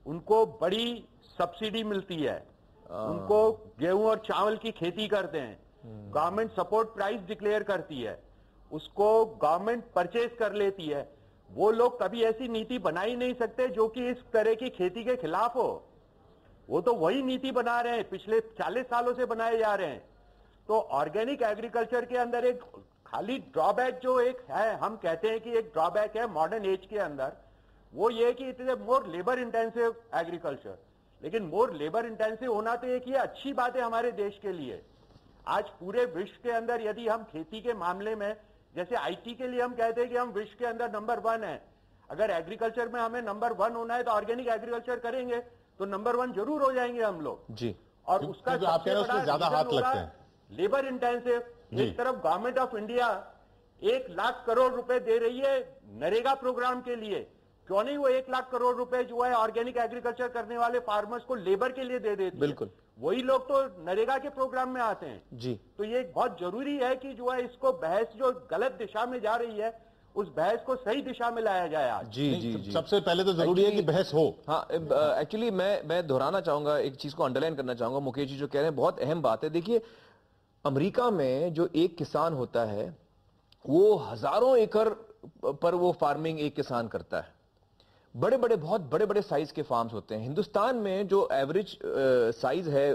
Speaker 13: उनको बड़ी सब्सिडी मिलती है, उनको गेहूं और चावल की खेती करते हैं, गवर्नमेंट सपोर्ट प्राइस डिक्लेयर करती है, उसको गवर्नमेंट परचेज कर लेती है। वो लोग कभी ऐसी नीति बना ही नहीं सकते जो कि इस तरह की खेती के खिलाफ हो। वो तो वही नीति बना रहे हैं, पिछले 40 सालों से बनाए जा रहे हैं। तो ऑर्गेनिक एग्रीकल्चर के अंदर एक खाली ड्रॉबैक जो एक है, हम कहते हैं कि एक ड्रॉबैक है मॉडर्न एज के अंदर, वो ये कि it is a more labour intensive agriculture. लेकिन मोर लेबर इंटेंसिव होना तो एक ये अच्छी बात है हमारे देश के लिए। आज पूरे विश्व के अंदर यदि हम खेती के मामले में, जैसे आईटी के लिए हम कहते हैं कि हम विश्व के अंदर नंबर 1 है, अगर एग्रीकल्चर में हमें नंबर 1 होना है तो ऑर्गेनिक एग्रीकल्चर करेंगे तो नंबर 1 जरूर हो जाएंगे हम लोग
Speaker 2: जी।
Speaker 13: और उसका
Speaker 1: आप कह रहे हैं उसमें ज्यादा हाथ लगते हैं,
Speaker 13: लेबर इंटेंसिव। एक तरफ government of India 1 lakh crore रुपए दे रही है नरेगा प्रोग्राम के लिए, क्यों नहीं वो 1 लाख करोड़ रुपए जो है ऑर्गेनिक एग्रीकल्चर करने वाले फार्मर्स को लेबर के लिए दे देती
Speaker 2: बिल्कुल।
Speaker 13: वही लोग तो नरेगा के प्रोग्राम में आते हैं
Speaker 2: जी।
Speaker 13: तो ये बहुत जरूरी है कि जो है इसको बहस जो गलत दिशा में जा रही है उस बहस को सही दिशा में लाया जाए आज।
Speaker 2: जी जी जी।
Speaker 1: सबसे पहले तो जरूरी है कि बहस हो।
Speaker 2: हाँ, एक्चुअली मैं दोहराना चाहूंगा, एक चीज को अंडरलाइन करना चाहूंगा। मुकेश जी जो कह रहे हैं बहुत अहम बात है। देखिए, अमेरिका में जो एक किसान होता है वो हजारों एकड़ पर वो फार्मिंग एक किसान करता है, बड़े बड़े बहुत बड़े बड़े साइज के फार्म्स होते हैं। हिंदुस्तान में जो एवरेज साइज है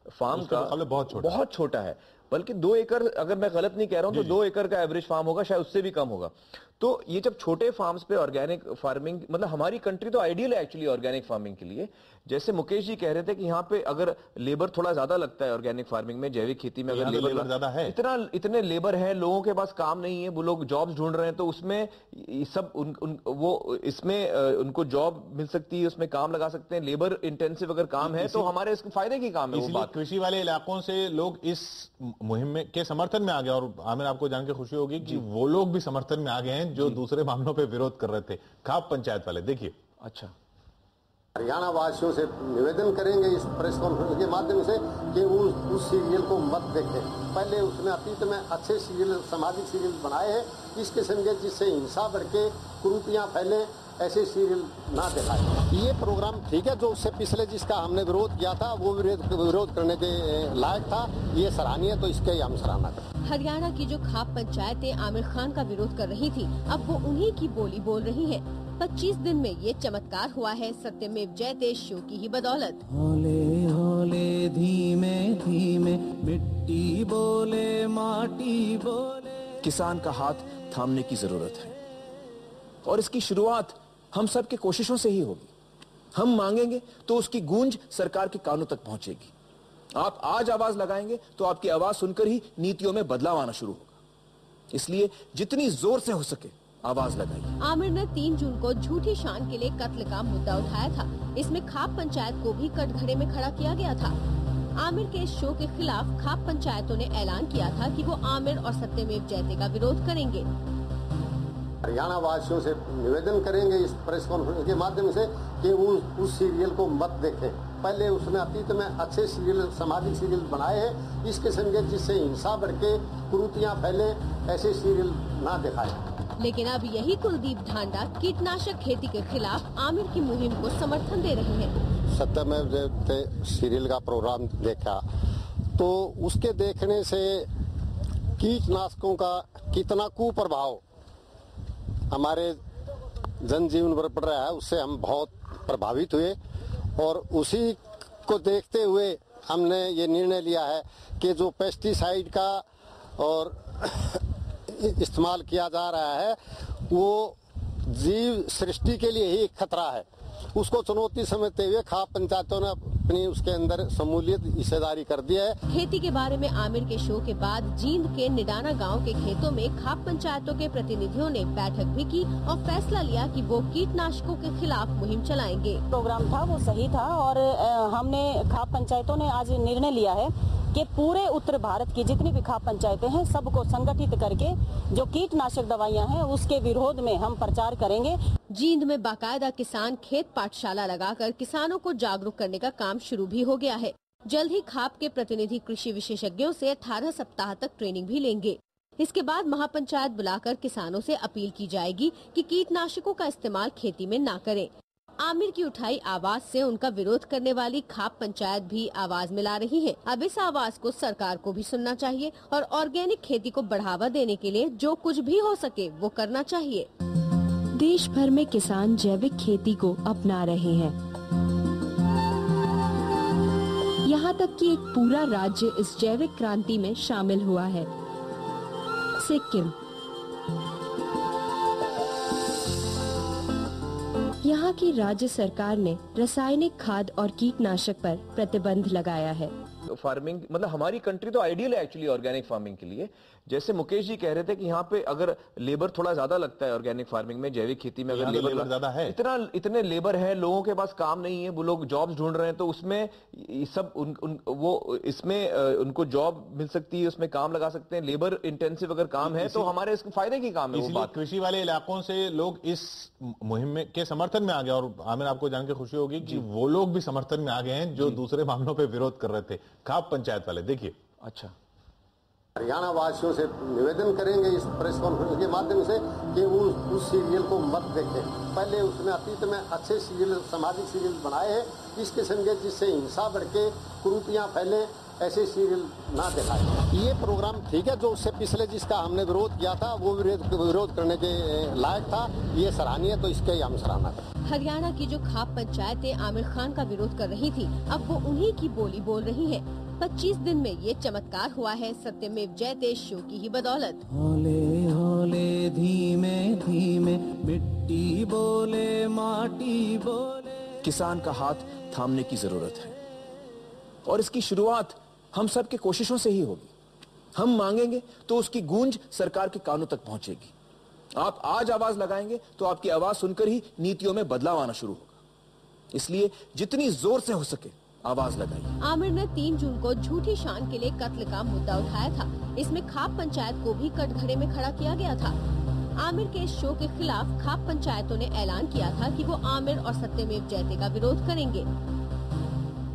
Speaker 2: फार्म का बहुत छोटा है, बल्कि 2 एकड़, अगर मैं गलत नहीं कह रहा हूं तो 2 एकड़ का एवरेज फार्म होगा, शायद उससे भी कम होगा। तो ये जब छोटे फार्म्स पे ऑर्गेनिक फार्मिंग, मतलब हमारी कंट्री तो आइडियल है एक्चुअली ऑर्गेनिक फार्मिंग के लिए। जैसे मुकेश जी कह रहे थे कि यहाँ पे अगर लेबर थोड़ा ज्यादा लगता है ऑर्गेनिक फार्मिंग में, जैविक खेती में अगर लेबर ज्यादा है, इतने लेबर है, लोगों के पास काम नहीं है, वो लोग जॉब्स ढूंढ रहे हैं, तो उसमें सब इसमें उनको जॉब मिल सकती है, उसमें काम लगा सकते हैं। लेबर इंटेंसिव अगर काम है तो हमारे इसके फायदे की काम है।
Speaker 1: इसलिए कृषि वाले इलाकों से लोग इस मुहिम में के समर्थन में आ गए, और आमिर आपको जान के खुशी होगी कि वो लोग भी समर्थन में आ गए हैं जो दूसरे मामलों पे विरोध कर रहे थे, खाप पंचायत वाले। देखिए।
Speaker 2: अच्छा,
Speaker 14: हरियाणा वासियों से निवेदन करेंगे इस प्रेस कॉन्फ्रेंस के माध्यम से कि उस सीरियल को मत देखें। पहले उसने अतीत में अच्छे सीरियल, सामाजिक सीरियल बनाए हैं, इस किस्म के जिससे हिंसा बढ़ के कुरीतियां फैले, ऐसे सीरियल ना दिखाएं। ये प्रोग्राम ठीक है, जो उससे पिछले जिसका हमने विरोध किया था वो विरोध करने के लायक था, ये सराहनीय, तो इसके हम सराहना करते।
Speaker 4: हरियाणा की जो खाप पंचायतें आमिर खान का विरोध कर रही थी, अब वो उन्हीं की बोली बोल रही हैं। 25 दिन में ये चमत्कार हुआ है सत्यमेव जयते शो की ही बदौलत।
Speaker 15: होले होले धीमे धीमे मिट्टी बोले माटी बोले।
Speaker 3: किसान का हाथ थामने की जरूरत है, और इसकी शुरुआत हम सब की कोशिशों से ही होगी। हम मांगेंगे तो उसकी गूंज सरकार के कानों तक पहुंचेगी। आप आज आवाज लगाएंगे तो आपकी आवाज सुनकर ही नीतियों में बदलाव आना शुरू होगा। इसलिए जितनी जोर से हो सके आवाज लगाइए।
Speaker 4: आमिर ने 3 जून को झूठी शान के लिए कत्ल का मुद्दा उठाया था। इसमें खाप पंचायत को भी कटघरे में खड़ा किया गया था। आमिर के इस शो के खिलाफ खाप पंचायतों ने ऐलान किया था कि वो आमिर और सत्यमेव जयते का विरोध करेंगे।
Speaker 14: हरियाणा वासियों से निवेदन करेंगे इस प्रेस कॉन्फ्रेंस के माध्यम से कि उस सीरियल को मत देखें। पहले उसने अतीत में अच्छे सीरियल, सामाजिक सीरियल बनाए हैं, इस किस्म के जिससे हिंसा बढ़ के कुरीतियां फैले, ऐसे सीरियल ना दिखाएं।
Speaker 4: लेकिन अब यही कुलदीप ढांडा कीटनाशक खेती के खिलाफ आमिर की मुहिम को समर्थन दे रहे हैं।
Speaker 14: सत्यमेव जयते सीरियल का प्रोग्राम देखा तो उसके देखने से कीटनाशकों का कितना कुप्रभाव हमारे जनजीवन पर पड़ रहा है, उससे हम बहुत प्रभावित हुए, और उसी को देखते हुए हमने ये निर्णय लिया है कि जो पेस्टिसाइड का और इस्तेमाल किया जा रहा है वो जीव सृष्टि के लिए ही खतरा है। उसको चुनौती समझते हुए खाप पंचायतों ने अपनी उसके अंदर शमूलियत हिस्सेदारी कर दी है।
Speaker 4: खेती के बारे में आमिर के शो के बाद जींद के निडाना गांव के खेतों में खाप पंचायतों के प्रतिनिधियों ने बैठक भी की और फैसला लिया कि वो कीटनाशकों के खिलाफ मुहिम चलाएंगे।
Speaker 9: प्रोग्राम था वो सही था, और हमने खाप पंचायतों ने आज निर्णय लिया है कि पूरे उत्तर भारत की जितनी भी खाप पंचायतें हैं सबको संगठित करके जो कीटनाशक दवाइयां हैं उसके विरोध में हम प्रचार करेंगे।
Speaker 4: जींद में बाकायदा किसान खेत पाठशाला लगाकर किसानों को जागरूक करने का काम शुरू भी हो गया है। जल्द ही खाप के प्रतिनिधि कृषि विशेषज्ञों से 18 सप्ताह तक ट्रेनिंग भी लेंगे। इसके बाद महापंचायत बुलाकर किसानों से अपील की जाएगी कि कीटनाशकों का इस्तेमाल खेती में न करें। आमिर की उठाई आवाज से उनका विरोध करने वाली खाप पंचायत भी आवाज मिला रही है। अब इस आवाज को सरकार को भी सुनना चाहिए और ऑर्गेनिक खेती को बढ़ावा देने के लिए जो कुछ भी हो सके वो करना चाहिए।
Speaker 16: देश भर में किसान जैविक खेती को अपना रहे हैं। यहाँ तक कि एक पूरा राज्य इस जैविक क्रांति में शामिल हुआ है, सिक्किम। यहाँ की राज्य सरकार ने रासायनिक खाद और कीटनाशक पर प्रतिबंध लगाया है।
Speaker 2: फार्मिंग, मतलब हमारी कंट्री तो आइडियल है एक्चुअली ऑर्गेनिक फार्मिंग के लिए। जैसे मुकेश जी कह रहे थे कि यहाँ पे अगर लेबर थोड़ा ज्यादा लगता है ऑर्गेनिक फार्मिंग में, जैविक खेती में अगर लेबर ज्यादा है, इतने लेबर है, लोगों के पास काम नहीं है, वो लोग जॉब्स ढूंढ रहे हैं, तो उसमें सब इसमें उनको जॉब मिल सकती है, उसमें काम लगा सकते हैं। लेबर इंटेंसिव अगर काम है तो हमारे इसके फायदे की काम है।
Speaker 1: इसलिए कृषि वाले इलाकों से लोग इस मुहिम में के समर्थन में आ गए, और आमिर आपको जान के खुशी होगी कि वो लोग भी समर्थन में आ गए हैं जो दूसरे मामलों पे विरोध कर रहे थे, खाप पंचायत वाले। देखिए।
Speaker 2: अच्छा,
Speaker 14: हरियाणा वासियों से निवेदन करेंगे इस प्रेस कॉन्फ्रेंस के माध्यम से कि उस सीरियल को मत देखें। पहले उसने अतीत में अच्छे सीरियल, सामाजिक सीरियल बनाए हैं, इस किस्म के जिससे हिंसा बढ़ के कुरीतियां फैले, ऐसे सीरियल ना दिखाए। ये प्रोग्राम ठीक है, जो उससे पिछले जिसका हमने विरोध किया था वो विरोध करने के लायक था, ये सराहनीय, तो इसके हम सराहना करें।
Speaker 4: हरियाणा की जो खाप पंचायतें आमिर खान का विरोध कर रही थी, अब वो उन्हीं की बोली बोल रही हैं। 25 दिन में ये चमत्कार हुआ है सत्यमेव जयते शो की ही बदौलत।
Speaker 15: हौले हौले धीमे धीमे मिट्टी बोले माटी बोले।
Speaker 3: किसान का हाथ थामने की जरूरत है और इसकी शुरुआत हम सब की कोशिशों से ही होगी। हम मांगेंगे तो उसकी गूंज सरकार के कानों तक पहुंचेगी। आप आज आवाज लगाएंगे तो आपकी आवाज सुनकर ही नीतियों में बदलाव आना शुरू होगा। इसलिए जितनी जोर से हो सके आवाज लगाइए।
Speaker 4: आमिर ने 3 जून को झूठी शान के लिए कत्ल का मुद्दा उठाया था। इसमें खाप पंचायत को भी कटघरे में खड़ा किया गया था। आमिर के इस शो के खिलाफ खाप पंचायतों ने ऐलान किया था कि वो आमिर और सत्यमेव जयते का विरोध करेंगे।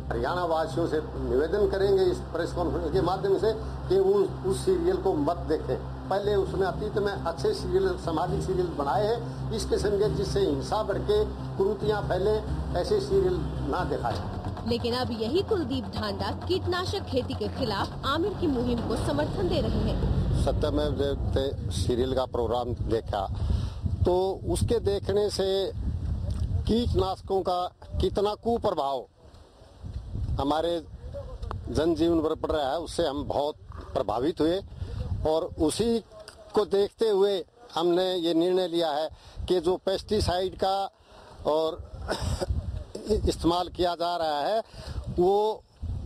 Speaker 14: हरियाणा वासियों से निवेदन करेंगे इस प्रेस कॉन्फ्रेंस के माध्यम से कि वो उस सीरियल को मत देखें। पहले उसने अतीत में अच्छे सीरियल, सामाजिक सीरियल बनाए हैं, इस किस्म के जिससे हिंसा बढ़ के कुरीतियां फैले, ऐसे सीरियल ना दिखाएं।
Speaker 4: लेकिन अब यही कुलदीप ढांडा कीटनाशक खेती के खिलाफ आमिर की मुहिम को समर्थन दे रहे हैं।
Speaker 14: सत्यमेव जयते सीरियल का प्रोग्राम देखा तो उसके देखने से कीटनाशकों का कितना कुप्रभाव हमारे जनजीवन पर पड़ रहा है, उससे हम बहुत प्रभावित हुए और उसी को देखते हुए हमने ये निर्णय लिया है कि जो पेस्टिसाइड का और इस्तेमाल किया जा रहा है वो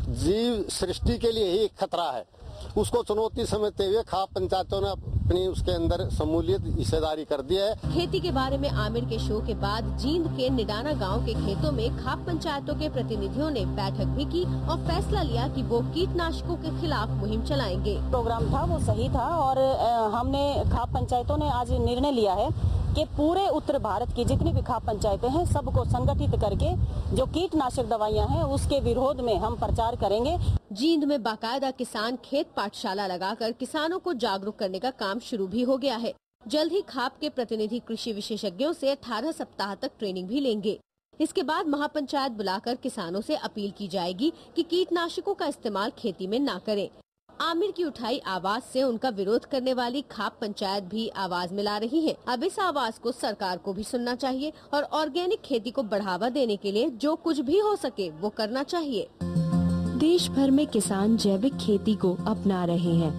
Speaker 14: जीव सृष्टि के लिए ही खतरा है। उसको चुनौती समझते हुए खाप पंचायतों ने अपनी उसके अंदर शमूलियत हिस्सेदारी कर दी है।
Speaker 4: खेती के बारे में आमिर के शो के बाद जींद के निडाना गांव के खेतों में खाप पंचायतों के प्रतिनिधियों ने बैठक भी की और फैसला लिया कि वो कीटनाशकों के खिलाफ मुहिम चलाएंगे।
Speaker 9: प्रोग्राम था वो सही था और हमने खाप पंचायतों ने आज निर्णय लिया है कि पूरे उत्तर भारत की जितनी भी खाप पंचायतें हैं सबको संगठित करके जो कीटनाशक दवाइयां हैं उसके विरोध में हम प्रचार करेंगे।
Speaker 4: जींद में बाकायदा किसान खेत पाठशाला लगाकर किसानों को जागरूक करने का काम शुरू भी हो गया है। जल्द ही खाप के प्रतिनिधि कृषि विशेषज्ञों से 18 सप्ताह तक ट्रेनिंग भी लेंगे। इसके बाद महापंचायत बुलाकर किसानों से अपील की जाएगी कि कीटनाशकों का इस्तेमाल खेती में न करें। आमिर की उठाई आवाज से उनका विरोध करने वाली खाप पंचायत भी आवाज मिला रही है। अब इस आवाज को सरकार को भी सुनना चाहिए और ऑर्गेनिक खेती को बढ़ावा देने के लिए जो कुछ भी हो सके वो करना चाहिए।
Speaker 16: देश भर में किसान जैविक खेती को अपना रहे हैं।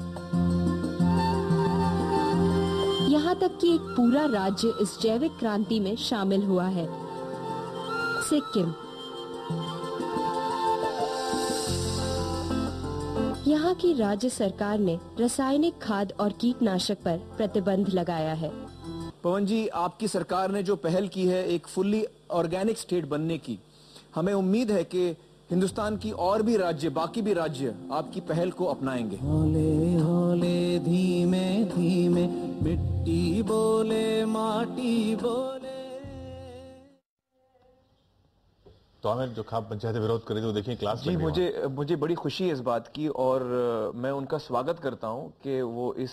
Speaker 16: यहाँ तक कि एक पूरा राज्य इस जैविक क्रांति में शामिल हुआ है, सिक्किम। यहाँ की राज्य सरकार ने रासायनिक खाद और कीटनाशक पर प्रतिबंध लगाया है।
Speaker 3: पवन जी, आपकी सरकार ने जो पहल की है एक फुल्ली ऑर्गेनिक स्टेट बनने की, हमें उम्मीद है कि हिंदुस्तान की और भी राज्य, बाकी भी राज्य आपकी पहल को अपनाएंगे।
Speaker 15: हौले हौले धीमे धीमे मिट्टी बोले माटी बोले।
Speaker 1: तो हमें जो खाप पंचायतें विरोध कर रही थी वो देखिए क्लास
Speaker 2: जी, मुझे बड़ी खुशी है इस बात की और मैं उनका स्वागत करता हूं कि वो इस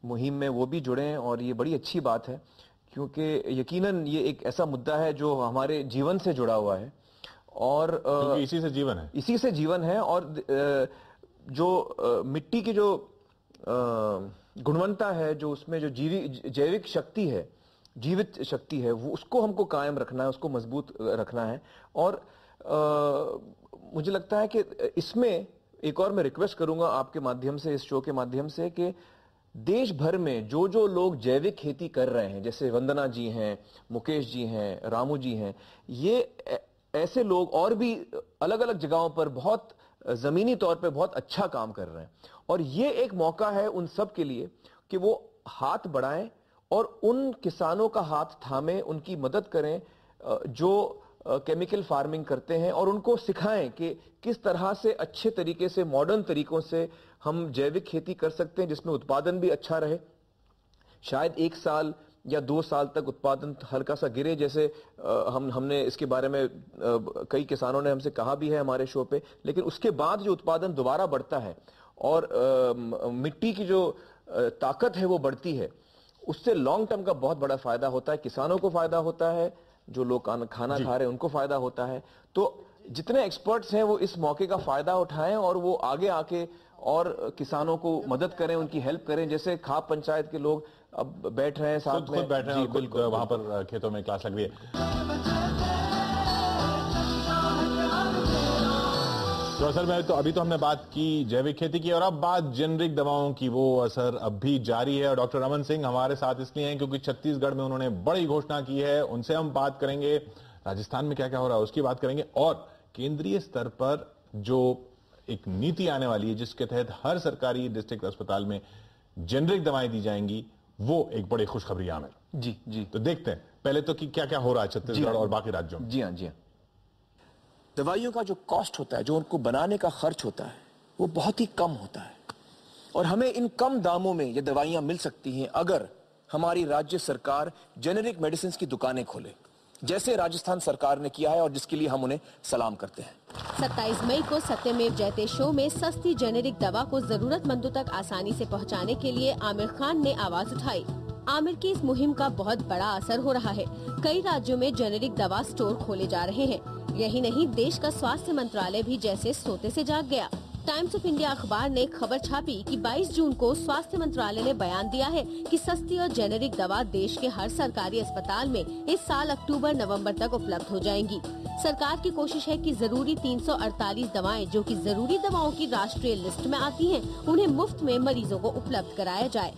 Speaker 2: मुहिम में वो भी जुड़े हैं और ये बड़ी अच्छी बात है क्योंकि यकीनन ये एक ऐसा मुद्दा है जो हमारे जीवन से जुड़ा हुआ है और
Speaker 1: इसी से जीवन है
Speaker 2: और जो मिट्टी की जो गुणवत्ता है, जो उसमें जो जैविक शक्ति है, जीवित शक्ति है, वो उसको हमको कायम रखना है, उसको मजबूत रखना है। और मुझे लगता है कि इसमें एक और मैं रिक्वेस्ट करूंगा आपके माध्यम से, इस शो के माध्यम से, कि देश भर में जो जो लोग जैविक खेती कर रहे हैं, जैसे वंदना जी हैं, मुकेश जी हैं, रामू जी हैं, ये ऐसे लोग और भी अलग अलग जगहों पर बहुत जमीनी तौर पे बहुत अच्छा काम कर रहे हैं और ये एक मौका है उन सब के लिए कि वो हाथ बढ़ाएं और उन किसानों का हाथ थामें, उनकी मदद करें जो केमिकल फार्मिंग करते हैं और उनको सिखाएं कि किस तरह से अच्छे तरीके से, मॉडर्न तरीकों से हम जैविक खेती कर सकते हैं जिसमें उत्पादन भी अच्छा रहे। शायद 1 साल या 2 साल तक उत्पादन हल्का सा गिरे, जैसे हमने इसके बारे में कई किसानों ने हमसे कहा भी है हमारे शो पे, लेकिन उसके बाद जो उत्पादन दोबारा बढ़ता है और मिट्टी की जो ताकत है वो बढ़ती है, उससे लॉन्ग टर्म का बहुत बड़ा फायदा होता है। किसानों को फायदा होता है, जो लोग खाना खा रहे हैं उनको फायदा होता है। तो जितने एक्सपर्ट्स हैं वो इस मौके का फायदा उठाएं और वो आगे आके और किसानों को मदद करें, उनकी हेल्प करें। जैसे खाप पंचायत के लोग अब बैठ रहे हैं साथ में,
Speaker 1: खुद बैठ रहे हैं, बिल्कुल वहां पर खेतों में क्लास लग रही है। तो असल में तो अभी तो हमने बात की जैविक खेती की और अब बात जेनरिक दवाओं की। वो असर अब भी जारी है और डॉक्टर रमन सिंह हमारे साथ इसलिए हैं क्योंकि छत्तीसगढ़ में उन्होंने बड़ी घोषणा की है। उनसे हम बात करेंगे, राजस्थान में क्या क्या हो रहा है उसकी बात करेंगे और केंद्रीय स्तर पर जो एक नीति आने वाली है जिसके तहत हर सरकारी डिस्ट्रिक्ट अस्पताल में जेनरिक दवाएं दी जाएंगी, वो एक बड़ी खुशखबरी है आमिर।
Speaker 2: जी जी,
Speaker 1: तो देखते हैं पहले तो कि क्या क्या हो रहा है छत्तीसगढ़ और बाकी राज्यों में।
Speaker 2: जी हाँ, जी हाँ।
Speaker 3: दवाइयों का जो कॉस्ट होता है, जो उनको बनाने का खर्च होता है, वो बहुत ही कम होता है और हमें इन कम दामों में ये दवाइयां मिल सकती हैं अगर हमारी राज्य सरकार जेनेरिक मेडिसिन की दुकानें खोले, जैसे राजस्थान सरकार ने किया है और जिसके लिए हम उन्हें सलाम करते हैं।
Speaker 4: 27 मई को सत्यमेव जयते शो में सस्ती जेनेरिक दवा को जरूरतमंदों तक आसानी से पहुंचाने के लिए आमिर खान ने आवाज उठाई। आमिर की इस मुहिम का बहुत बड़ा असर हो रहा है। कई राज्यों में जेनेरिक दवा स्टोर खोले जा रहे हैं। यही नहीं, देश का स्वास्थ्य मंत्रालय भी जैसे सोते से जाग गया। टाइम्स ऑफ इंडिया अखबार ने खबर छापी कि 22 जून को स्वास्थ्य मंत्रालय ने बयान दिया है कि सस्ती और जेनेरिक दवा देश के हर सरकारी अस्पताल में इस साल अक्टूबर-नवंबर तक उपलब्ध हो जाएंगी। सरकार की कोशिश है कि जरूरी 348 दवाएं जो कि जरूरी दवाओं की राष्ट्रीय लिस्ट में आती हैं, उन्हें मुफ्त में मरीजों को उपलब्ध कराया जाए।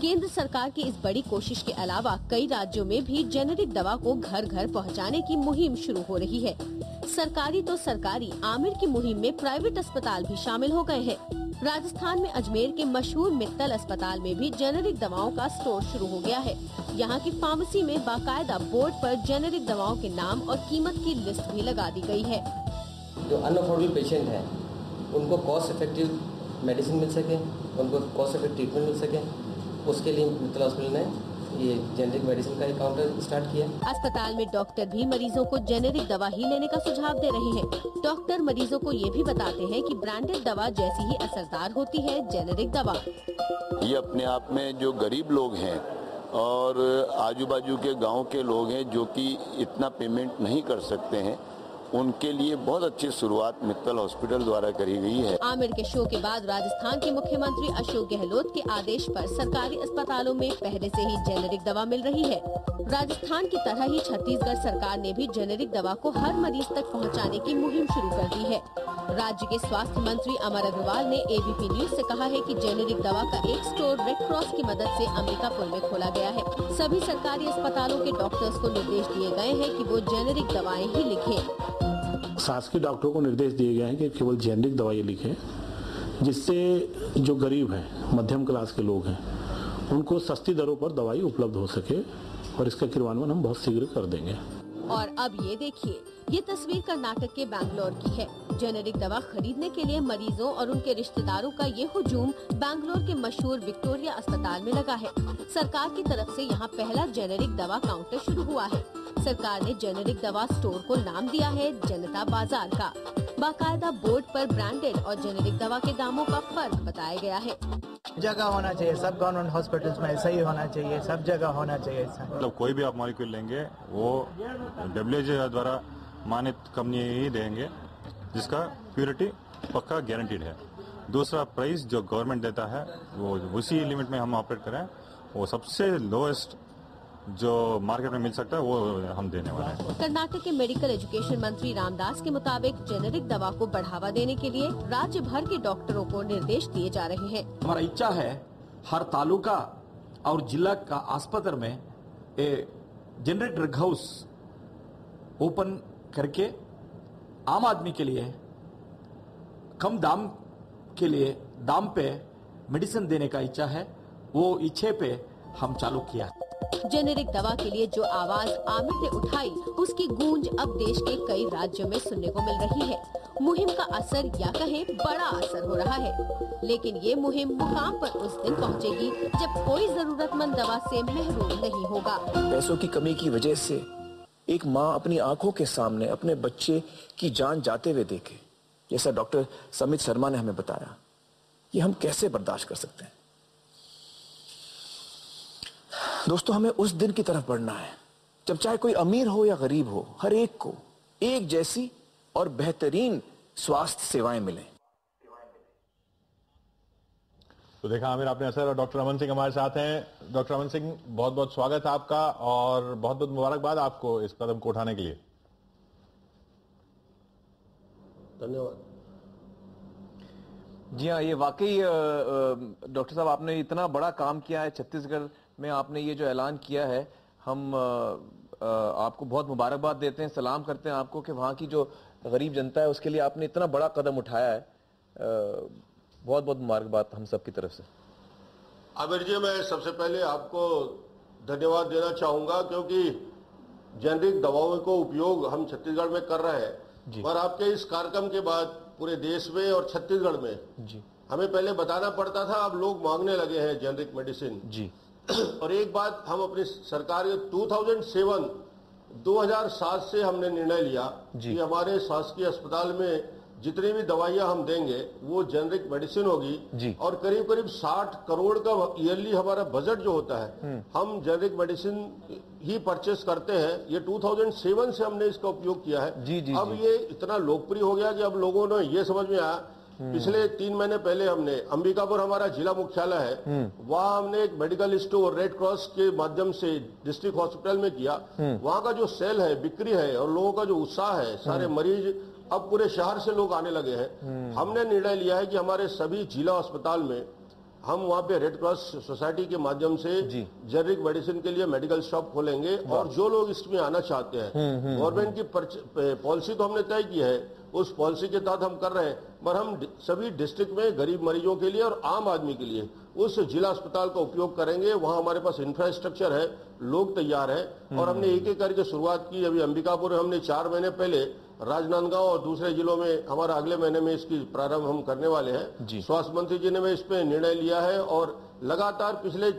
Speaker 4: केंद्र सरकार की इस बड़ी कोशिश के अलावा कई राज्यों में भी जेनेरिक दवा को घर घर पहुंचाने की मुहिम शुरू हो रही है। सरकारी तो सरकारी, आमिर की मुहिम में प्राइवेट अस्पताल भी शामिल हो गए हैं। राजस्थान में अजमेर के मशहूर मित्तल अस्पताल में भी जेनेरिक दवाओं का स्टोर शुरू हो गया है। यहाँ की फार्मेसी में बाकायदा बोर्ड पर जेनेरिक दवाओं के नाम और कीमत की लिस्ट भी लगा दी गई है।
Speaker 17: जो अनअफोर्डेबल पेशेंट है उनको कॉस्ट इफेक्टिव मेडिसिन मिल सके, उनको कॉस्ट इफेक्टिव ट्रीटमेंट मिल सके, उसके लिए मित्तल हॉस्पिटल ने ये जेनेरिक मेडिसिन का एक काउंटर स्टार्ट किया।
Speaker 4: अस्पताल में डॉक्टर भी मरीजों को जेनेरिक दवा ही लेने का सुझाव दे रहे हैं। डॉक्टर मरीजों को ये भी बताते हैं कि ब्रांडेड दवा जैसी ही असरदार होती है जेनेरिक दवा।
Speaker 18: ये अपने आप में जो गरीब लोग हैं और आजू बाजू के गांव के लोग हैं जो कि इतना पेमेंट नहीं कर सकते हैं, उनके लिए बहुत अच्छी शुरुआत मित्तल हॉस्पिटल द्वारा करी गई है।
Speaker 4: आमिर के शो के बाद राजस्थान के मुख्यमंत्री अशोक गहलोत के आदेश पर सरकारी अस्पतालों में पहले से ही जेनेरिक दवा मिल रही है। राजस्थान की तरह ही छत्तीसगढ़ सरकार ने भी जेनेरिक दवा को हर मरीज तक पहुंचाने की मुहिम शुरू कर दी है। राज्य के स्वास्थ्य मंत्री अमर अग्रवाल ने एबीपी न्यूज से कहा है कि जेनेरिक दवा का एक स्टोर रेड क्रॉस की मदद से अंबिकापुर में खोला गया है। सभी सरकारी अस्पतालों के डॉक्टर्स को निर्देश दिए गए हैं कि वो जेनेरिक दवाएं ही लिखें।
Speaker 19: शासकीय डॉक्टरों को निर्देश दिए गए हैं कि केवल जेनेरिक दवाई लिखें, जिससे जो गरीब हैं, मध्यम क्लास के लोग हैं, उनको सस्ती दरों पर दवाई उपलब्ध हो सके और इसका क्रियान्वयन हम बहुत शीघ्र कर देंगे।
Speaker 4: और अब ये देखिए, ये तस्वीर कर्नाटक के बैंगलोर की है। जेनेरिक दवा खरीदने के लिए मरीजों और उनके रिश्तेदारों का ये हुजूम बैंगलोर के मशहूर विक्टोरिया अस्पताल में लगा है। सरकार की तरफ से यहाँ पहला जेनेरिक दवा काउंटर शुरू हुआ है। सरकार ने जेनेरिक दवा स्टोर को नाम दिया है जनता बाजार का। बाकायदा बोर्ड पर ब्रांडेड और जेनेरिक दवा के दामों का फर्क बताया गया है।
Speaker 20: जगह होना चाहिए, सब गवर्नमेंट हॉस्पिटल्स में ऐसा ही होना चाहिए, सब जगह होना चाहिए।
Speaker 21: मतलब कोई भी आप मॉलिक्यूल लेंगे वो WHO द्वारा मानित कंपनी ही देंगे, जिसका प्योरिटी पक्का गारंटीड है। दूसरा प्राइस जो गवर्नमेंट देता है वो उसी लिमिट में हम ऑपरेट करें, वो सबसे लोएस्ट जो मार्केट में मिल सकता है वो हम देने वाले हैं।
Speaker 4: कर्नाटक के मेडिकल एजुकेशन मंत्री रामदास के मुताबिक जेनेरिक दवा को बढ़ावा देने के लिए राज्य भर के डॉक्टरों को निर्देश दिए जा रहे हैं।
Speaker 22: हमारा इच्छा है हर तालुका और जिला का अस्पताल में जेनेरिक ड्रग हाउस ओपन करके आम आदमी के लिए कम दाम के लिए दाम पे मेडिसिन देने का इच्छा है। वो इच्छे पे हम चालू किया।
Speaker 4: जेनेरिक दवा के लिए जो आवाज आमिर ने उठाई, उसकी गूंज अब देश के कई राज्यों में सुनने को मिल रही है। मुहिम का असर या कहें बड़ा असर हो रहा है, लेकिन ये मुहिम मुकाम पर उस दिन पहुंचेगी जब कोई जरूरतमंद दवा से महरूम नहीं होगा।
Speaker 3: पैसों की कमी की वजह से एक माँ अपनी आंखों के सामने अपने बच्चे की जान जाते हुए देखे, जैसा डॉक्टर समित शर्मा ने हमें बताया, ये हम कैसे बर्दाश्त कर सकते हैं। दोस्तों, हमें उस दिन की तरफ बढ़ना है जब चाहे कोई अमीर हो या गरीब हो, हर एक को एक जैसी और बेहतरीन स्वास्थ्य सेवाएं मिलें।
Speaker 1: तो देखा आमिर आपने असर, और डॉक्टर अमन सिंह हमारे साथ हैं। डॉक्टर अमन सिंह, बहुत बहुत स्वागत है आपका और बहुत बहुत मुबारकबाद आपको इस कदम को उठाने के लिए।
Speaker 5: धन्यवाद।
Speaker 2: जी हाँ, ये वाकई डॉक्टर साहब आपने इतना बड़ा काम किया है छत्तीसगढ़ में, आपने ये जो ऐलान किया है, हम आपको बहुत मुबारकबाद देते हैं, सलाम करते हैं आपको कि वहाँ की जो गरीब जनता है उसके लिए आपने इतना बड़ा कदम उठाया है। बहुत बहुत मुबारकबाद हम सब की तरफ से।
Speaker 5: आमिर जी, मैं सबसे पहले आपको धन्यवाद देना चाहूंगा क्योंकि जेनरिक दवाओं को उपयोग हम छत्तीसगढ़ में कर रहे हैं, और आपके इस कार्यक्रम के बाद पूरे देश में और छत्तीसगढ़ में
Speaker 2: जी
Speaker 5: हमें पहले बताना पड़ता था, अब लोग मांगने लगे हैं जेनरिक मेडिसिन
Speaker 2: जी।
Speaker 5: और एक बात हम अपनी सरकार 2007 से हमने निर्णय लिया कि हमारे शासकीय अस्पताल में जितनी भी दवाइयां हम देंगे वो जेनरिक मेडिसिन होगी, और करीब करीब 60 करोड़ का ईयरली हमारा बजट जो होता है हम जेनरिक मेडिसिन ही परचेस करते हैं। ये 2007 से हमने इसका उपयोग किया है। अब ये इतना लोकप्रिय हो गया कि अब लोगों ने ये समझ में आया। पिछले 3 महीने पहले हमने अंबिकापुर, हमारा जिला मुख्यालय है, वहां हमने एक मेडिकल स्टोर रेड क्रॉस के माध्यम से डिस्ट्रिक्ट हॉस्पिटल में किया। वहां का जो सेल है, बिक्री है और लोगों का जो उत्साह है, सारे मरीज अब पूरे शहर से लोग आने लगे हैं। हमने निर्णय लिया है कि हमारे सभी जिला अस्पताल में हम वहां पे रेड क्रॉस सोसाइटी के माध्यम से जेनरिक मेडिसिन के लिए मेडिकल शॉप खोलेंगे, और जो लोग इसमें आना चाहते हैं, गवर्नमेंट की पॉलिसी तो हमने तय की है, उस पॉलिसी के तहत हम कर रहे हैं, पर हम सभी डिस्ट्रिक्ट में गरीब मरीजों के लिए और आम आदमी के लिए उस जिला अस्पताल का उपयोग करेंगे। वहां हमारे पास इंफ्रास्ट्रक्चर है, लोग तैयार हैं, और हमने एक एक करके शुरुआत की। अभी अंबिकापुर में हमने 4 महीने पहले, राजनांदगांव और दूसरे जिलों में हमारा अगले महीने में इसकी प्रारंभ हम करने वाले हैं। स्वास्थ्य मंत्री जी ने इस पे निर्णय लिया है, और लगातार पिछले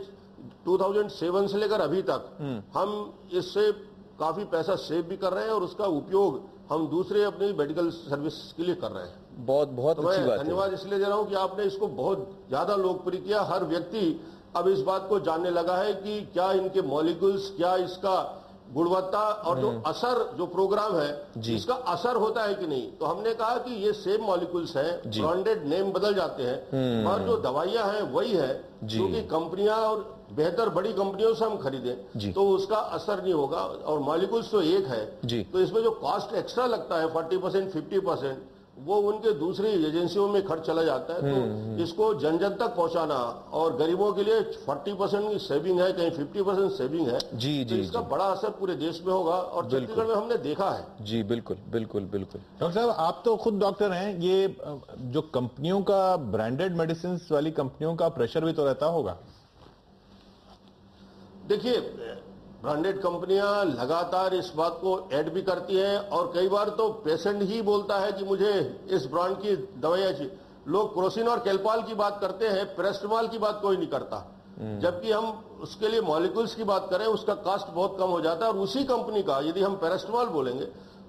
Speaker 5: 2007 से लेकर अभी तक हम इससे काफी पैसा सेव भी कर रहे हैं, और उसका उपयोग हम दूसरे अपनी मेडिकल सर्विस के लिए कर रहे हैं।
Speaker 2: बहुत बहुत
Speaker 5: तो
Speaker 2: अच्छी बात है।
Speaker 5: धन्यवाद इसलिए दे रहा हूं कि आपने इसको बहुत ज्यादा लोकप्रिय किया। हर व्यक्ति अब इस बात को जानने लगा है कि क्या इनके मॉलिक्यूल्स, क्या इसका गुणवत्ता और जो असर, जो प्रोग्राम है इसका असर होता है कि नहीं। तो हमने कहा कि ये सेम मॉलिक्यूल्स हैं, ब्रांडेड नेम बदल जाते हैं, और जो दवाइयां हैं वही है, क्योंकि कंपनियां और बेहतर बड़ी कंपनियों से हम खरीदें तो उसका असर नहीं होगा, और मॉलिक्यूल्स तो एक है। तो इसमें जो कॉस्ट एक्स्ट्रा लगता है 40% 50%, वो उनके दूसरी एजेंसियों में खर्च चला जाता है। तो इसको जन जन तक पहुंचाना, और गरीबों के लिए 40% की सेविंग है, कहीं 50% सेविंग है, तो इसका बड़ा असर पूरे देश में होगा, और छत्तीसगढ़ में हमने देखा है।
Speaker 2: जी बिल्कुल बिल्कुल बिल्कुल।
Speaker 1: डॉक्टर साहब, आप तो खुद डॉक्टर हैं, ये जो कंपनियों का, ब्रांडेड मेडिसिन वाली कंपनियों का प्रेशर भी तो रहता होगा।
Speaker 5: देखिए, ब्रांडेड कंपनियां लगातार इस बात को ऐड भी करती हैं, और कई बार तो पेशेंट ही बोलता है कि मुझे इस ब्रांड की दवाइयां चाहिए। लोग क्रोसिन और कैल्पाल की बात करते हैं, पैरास्टामोल की बात कोई नहीं करता, जबकि हम उसके लिए मॉलिक्यूल्स की बात करें, उसका कॉस्ट बहुत कम हो जाता है। और उसी कंपनी का यदि हम पैरास्टामोल बोलेंगे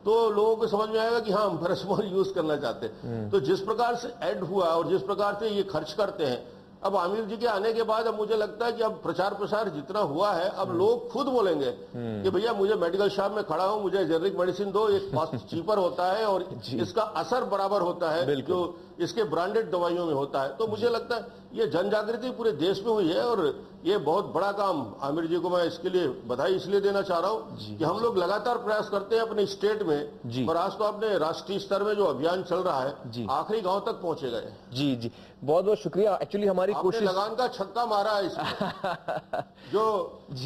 Speaker 5: तो लोगों को समझ में आएगा कि हाँ, हम पैरास्टामोल यूज करना चाहते हैं। तो जिस प्रकार से ऐड हुआ और जिस प्रकार से ये खर्च करते हैं, अब आमिर जी के आने के बाद अब मुझे लगता है कि अब प्रचार प्रसार जितना हुआ है, अब लोग खुद बोलेंगे कि भैया मुझे मेडिकल शॉप में खड़ा हूं, मुझे जेनरिक मेडिसिन दो, एक कॉस्ट चीपर होता है और इसका असर बराबर होता है जो इसके ब्रांडेड दवाइयों में होता है। तो मुझे लगता है ये जन जागृति पूरे देश में हुई है, और ये बहुत बड़ा काम आमिर जी को मैं इसके लिए बधाई इसलिए देना चाह रहा हूं कि हम लोग लगातार प्रयास करते हैं अपने स्टेट में, और आज तो अपने राष्ट्रीय स्तर में जो अभियान चल रहा है आखिरी गांव तक पहुंचे गए।
Speaker 2: जी जी, बहुत बहुत शुक्रिया। एक्चुअली हमारी कोशिश,
Speaker 5: लगान का छक्का मारा है इसमें जो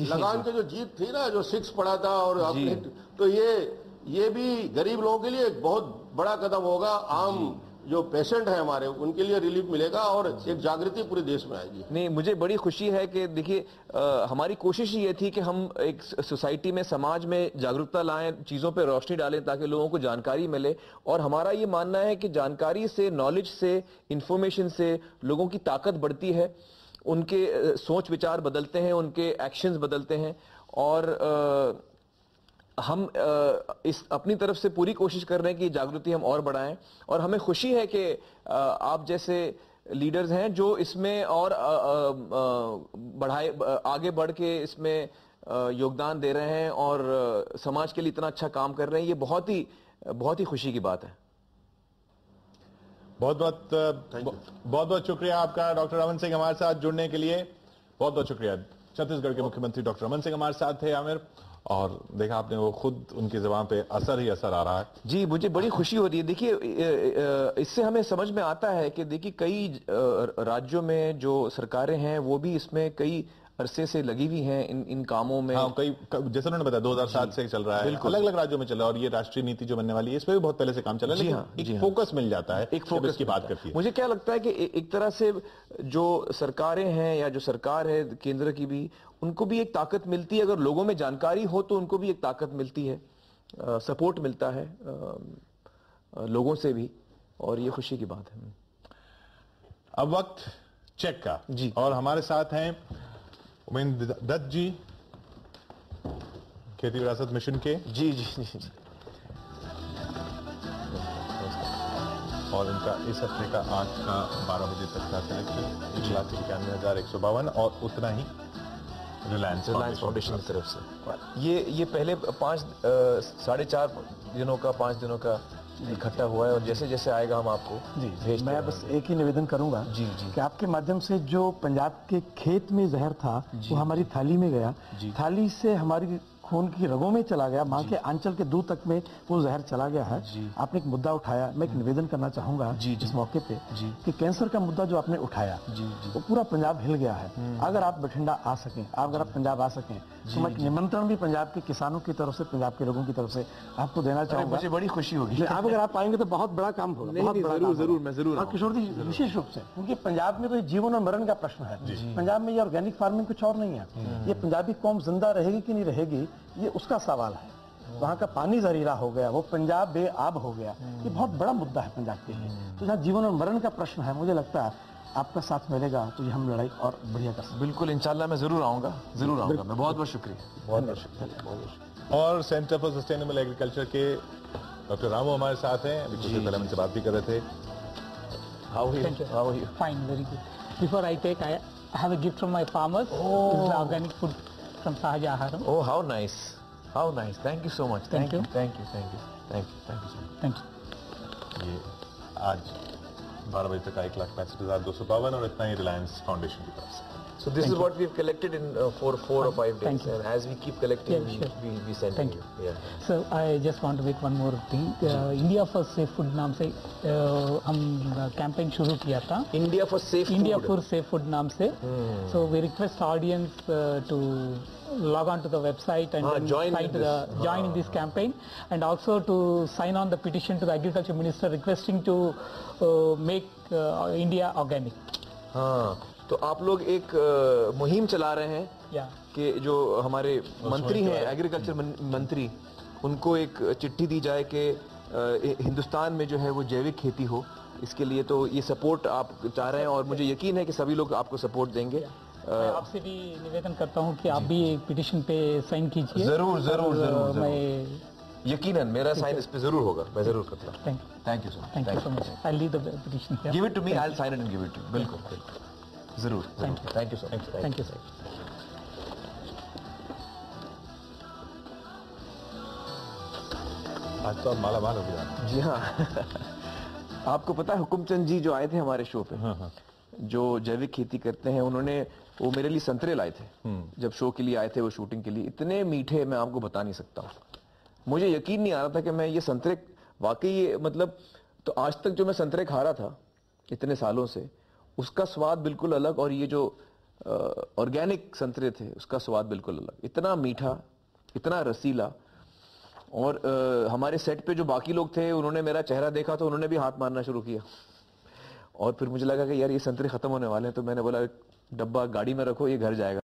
Speaker 5: लगान की जो जीत थी ना, जो 6 पड़ा था, और आपने, तो ये भी गरीब लोगों के लिए एक बहुत बड़ा कदम होगा। आम जो पेशेंट है हमारे, उनके लिए रिलीफ मिलेगा, और एक जागृति पूरे देश में आएगी।
Speaker 2: नहीं, मुझे बड़ी खुशी है कि देखिए, हमारी कोशिश ये थी कि हम एक सोसाइटी में, समाज में जागरूकता लाएं, चीज़ों पे रोशनी डालें ताकि लोगों को जानकारी मिले। और हमारा ये मानना है कि जानकारी से, नॉलेज से, इंफॉर्मेशन से लोगों की ताकत बढ़ती है, उनके सोच विचार बदलते हैं, उनके एक्शंस बदलते हैं। और हम इस अपनी तरफ से पूरी कोशिश कर रहे हैं कि जागृति हम और बढ़ाएं, और हमें खुशी है कि आप जैसे लीडर्स हैं जो इसमें और आगे बढ़ के इसमें योगदान दे रहे हैं और समाज के लिए इतना अच्छा काम कर रहे हैं। ये बहुत ही बहुत ही खुशी की बात है।
Speaker 1: बहुत शुक्रिया आपका डॉक्टर रमन सिंह हमारे साथ जुड़ने के लिए। बहुत बहुत शुक्रिया। छत्तीसगढ़ के मुख्यमंत्री डॉक्टर रमन सिंह हमारे साथ थे आमिर, और देखा आपने वो खुद उनकी ज़बान पे असर ही असर आ रहा है।
Speaker 2: जी, मुझे बड़ी खुशी हो रही है। देखिए, इससे हमें समझ में आता है कि देखिए कई राज्यों में जो सरकारें हैं वो भी इसमें कई अरसे से लगी हुई हैं इन कामों में।
Speaker 1: हाँ, कई जैसे उन्होंने बताया 2007 से चल रहा है, अलग अलग राज्यों में चल रहा है, और ये राष्ट्रीय नीति जो बनने वाली है इसमें भी बहुत पहले से काम चल रहा है, लेकिन एक फोकस मिल जाता है, एक फोकस की बात करती है।
Speaker 2: मुझे क्या लगता है कि एक तरह से जो सरकारें हैं या जो सरकार है केंद्र की भी, उनको भी एक ताकत मिलती है। अगर लोगों में जानकारी हो तो उनको भी एक ताकत मिलती है, सपोर्ट मिलता है लोगों से भी, और ये खुशी की बात है।
Speaker 1: अब वक्त चेक का जी, और हमारे साथ हैं उमेंद्र दत्त जी, खेती विरासत मिशन के।
Speaker 2: जी जी जी,
Speaker 1: और इनका इस हफ्ते का आज का 12 बजे तक का कलेक्शन 1,91,152, और उतना ही रिलायंस फाउंडेशन
Speaker 2: की तरफ से। ये पहले 4.5 दिनों का 5 दिनों का इकट्ठा हुआ है, और जैसे जैसे आएगा हम आपको
Speaker 6: जी मैं बस एक ही निवेदन करूंगा कि आपके माध्यम से जो पंजाब के खेत में जहर था वो हमारी थाली में गया, थाली से हमारी खून की रगों में चला गया, मां के आंचल के दूध तक में वो जहर चला गया है। आपने एक मुद्दा उठाया, मैं एक निवेदन करना चाहूंगा इस मौके पे कि कैंसर का मुद्दा जो आपने उठाया वो पूरा पंजाब हिल गया है। अगर आप बठिंडा आ सकें, अगर आप पंजाब आ सकें, तो मैं निमंत्रण भी पंजाब के किसानों की तरफ से, पंजाब के लोगों की तरफ से आपको देना चाहूंगा।
Speaker 2: मुझे बड़ी खुशी होगी
Speaker 6: अगर आप आएंगे तो बहुत बड़ा काम होगा, बहुत बड़ा।
Speaker 2: जरूर मैं जरूर।
Speaker 6: और किशोर जी विशेष रूप से, क्योंकि पंजाब में तो जीवन और मरण का प्रश्न है। पंजाब में ये ऑर्गेनिक फार्मिंग कुछ और नहीं है, ये पंजाबी कौम जिंदा रहेगी कि नहीं रहेगी ये उसका सवाल है। वहाँ का पानी जहरीला हो गया, वो पंजाब बेआब हो गया, ये बहुत बड़ा मुद्दा है पंजाब के लिए। तो जहाँ जीवन और मरण का प्रश्न है, मुझे लगता है आपका साथ मिलेगा तो ये हम लड़ाई और बढ़िया कर सकते।
Speaker 2: बिल्कुल, इंशाल्लाह मैं जरूर आऊंगा, जरूर आऊंगा। मैं बहुत बहुत शुक्रिया, बहुत बहुत शुक्रिया।
Speaker 1: और सेंटर फॉर सस्टेनेबल एग्रीकल्चर के डॉक्टर रामू हमारे साथ हैं, अभी कुछ पहले हमसे बात भी कर रहे थे।
Speaker 2: How are you?
Speaker 11: Fine, very good. Before I take, I have a gift from my farmers, organic food from Sahaj Aaharam.
Speaker 2: Oh, how nice, how nice. Thank you so much. Thank you, thank you, thank you, thank you, thank you so much.
Speaker 11: Thank you.
Speaker 1: ये आज 12 बजे तक 1,65,252, और इतना ही Reliance foundation की तरफ से।
Speaker 2: So this is what we've collected in for 4 or 5 days, and as we keep collecting, we send
Speaker 11: Thank
Speaker 2: you.
Speaker 11: Yeah. So I just want to make one more thing. India for Safe Food नाम से हम campaign शुरू किया था।
Speaker 2: India for Safe Food.
Speaker 11: India for Safe Food नाम से। So we request audience to log on to the website and join in this campaign, and also to sign on the petition to the Agriculture Minister requesting to make India organic.
Speaker 2: हाँ, तो आप लोग एक मुहिम चला रहे हैं कि जो हमारे मंत्री हैं, एग्रीकल्चर मंत्री, उनको एक चिट्ठी दी जाए कि हिंदुस्तान में जो है वो जैविक खेती हो। इसके लिए तो ये सपोर्ट आप चाह रहे हैं, और मुझे यकीन है कि सभी लोग आपको सपोर्ट देंगे।
Speaker 11: मैं आपसे भी निवेदन करता हूँ कि आप भी पिटीशन पे साइन कीजिए।
Speaker 2: जरूर जरूर जरूर। मैं यकीनन मेरा साइन इस पे जरूर होगा, मैं जरूर करता हूँ। Thank you so much.
Speaker 11: Thank you so much. I leave the petition here.
Speaker 2: Give it to me, I will sign it and give it to you. बिल्कुल बिल्कुल, जरूर। Thank you so much.
Speaker 11: Thank you sir.
Speaker 1: आज तो आप माला माल हो गया।
Speaker 2: जी हाँ। आपको पता है हुकुमचंद जी जो आए थे हमारे शो पे, जो जैविक खेती करते हैं, उन्होंने वो मेरे लिए संतरे लाए थे जब शो के लिए आए थे, वो शूटिंग के लिए। इतने मीठे, मैं आपको बता नहीं सकता हूँ। मुझे यकीन नहीं आ रहा था कि मैं ये संतरे वाकई, मतलब तो आज तक जो मैं संतरे खा रहा था इतने सालों से, उसका स्वाद बिल्कुल अलग, और ये जो ऑर्गेनिक संतरे थे उसका स्वाद बिल्कुल अलग। इतना मीठा, इतना रसीला। और हमारे सेट पे जो बाकी लोग थे, उन्होंने मेरा चेहरा देखा तो उन्होंने भी हाथ मारना शुरू किया, और फिर मुझे लगा कि यार ये संतरे खत्म होने वाले हैं, तो मैंने बोला डब्बा गाड़ी में रखो, ये घर जाएगा।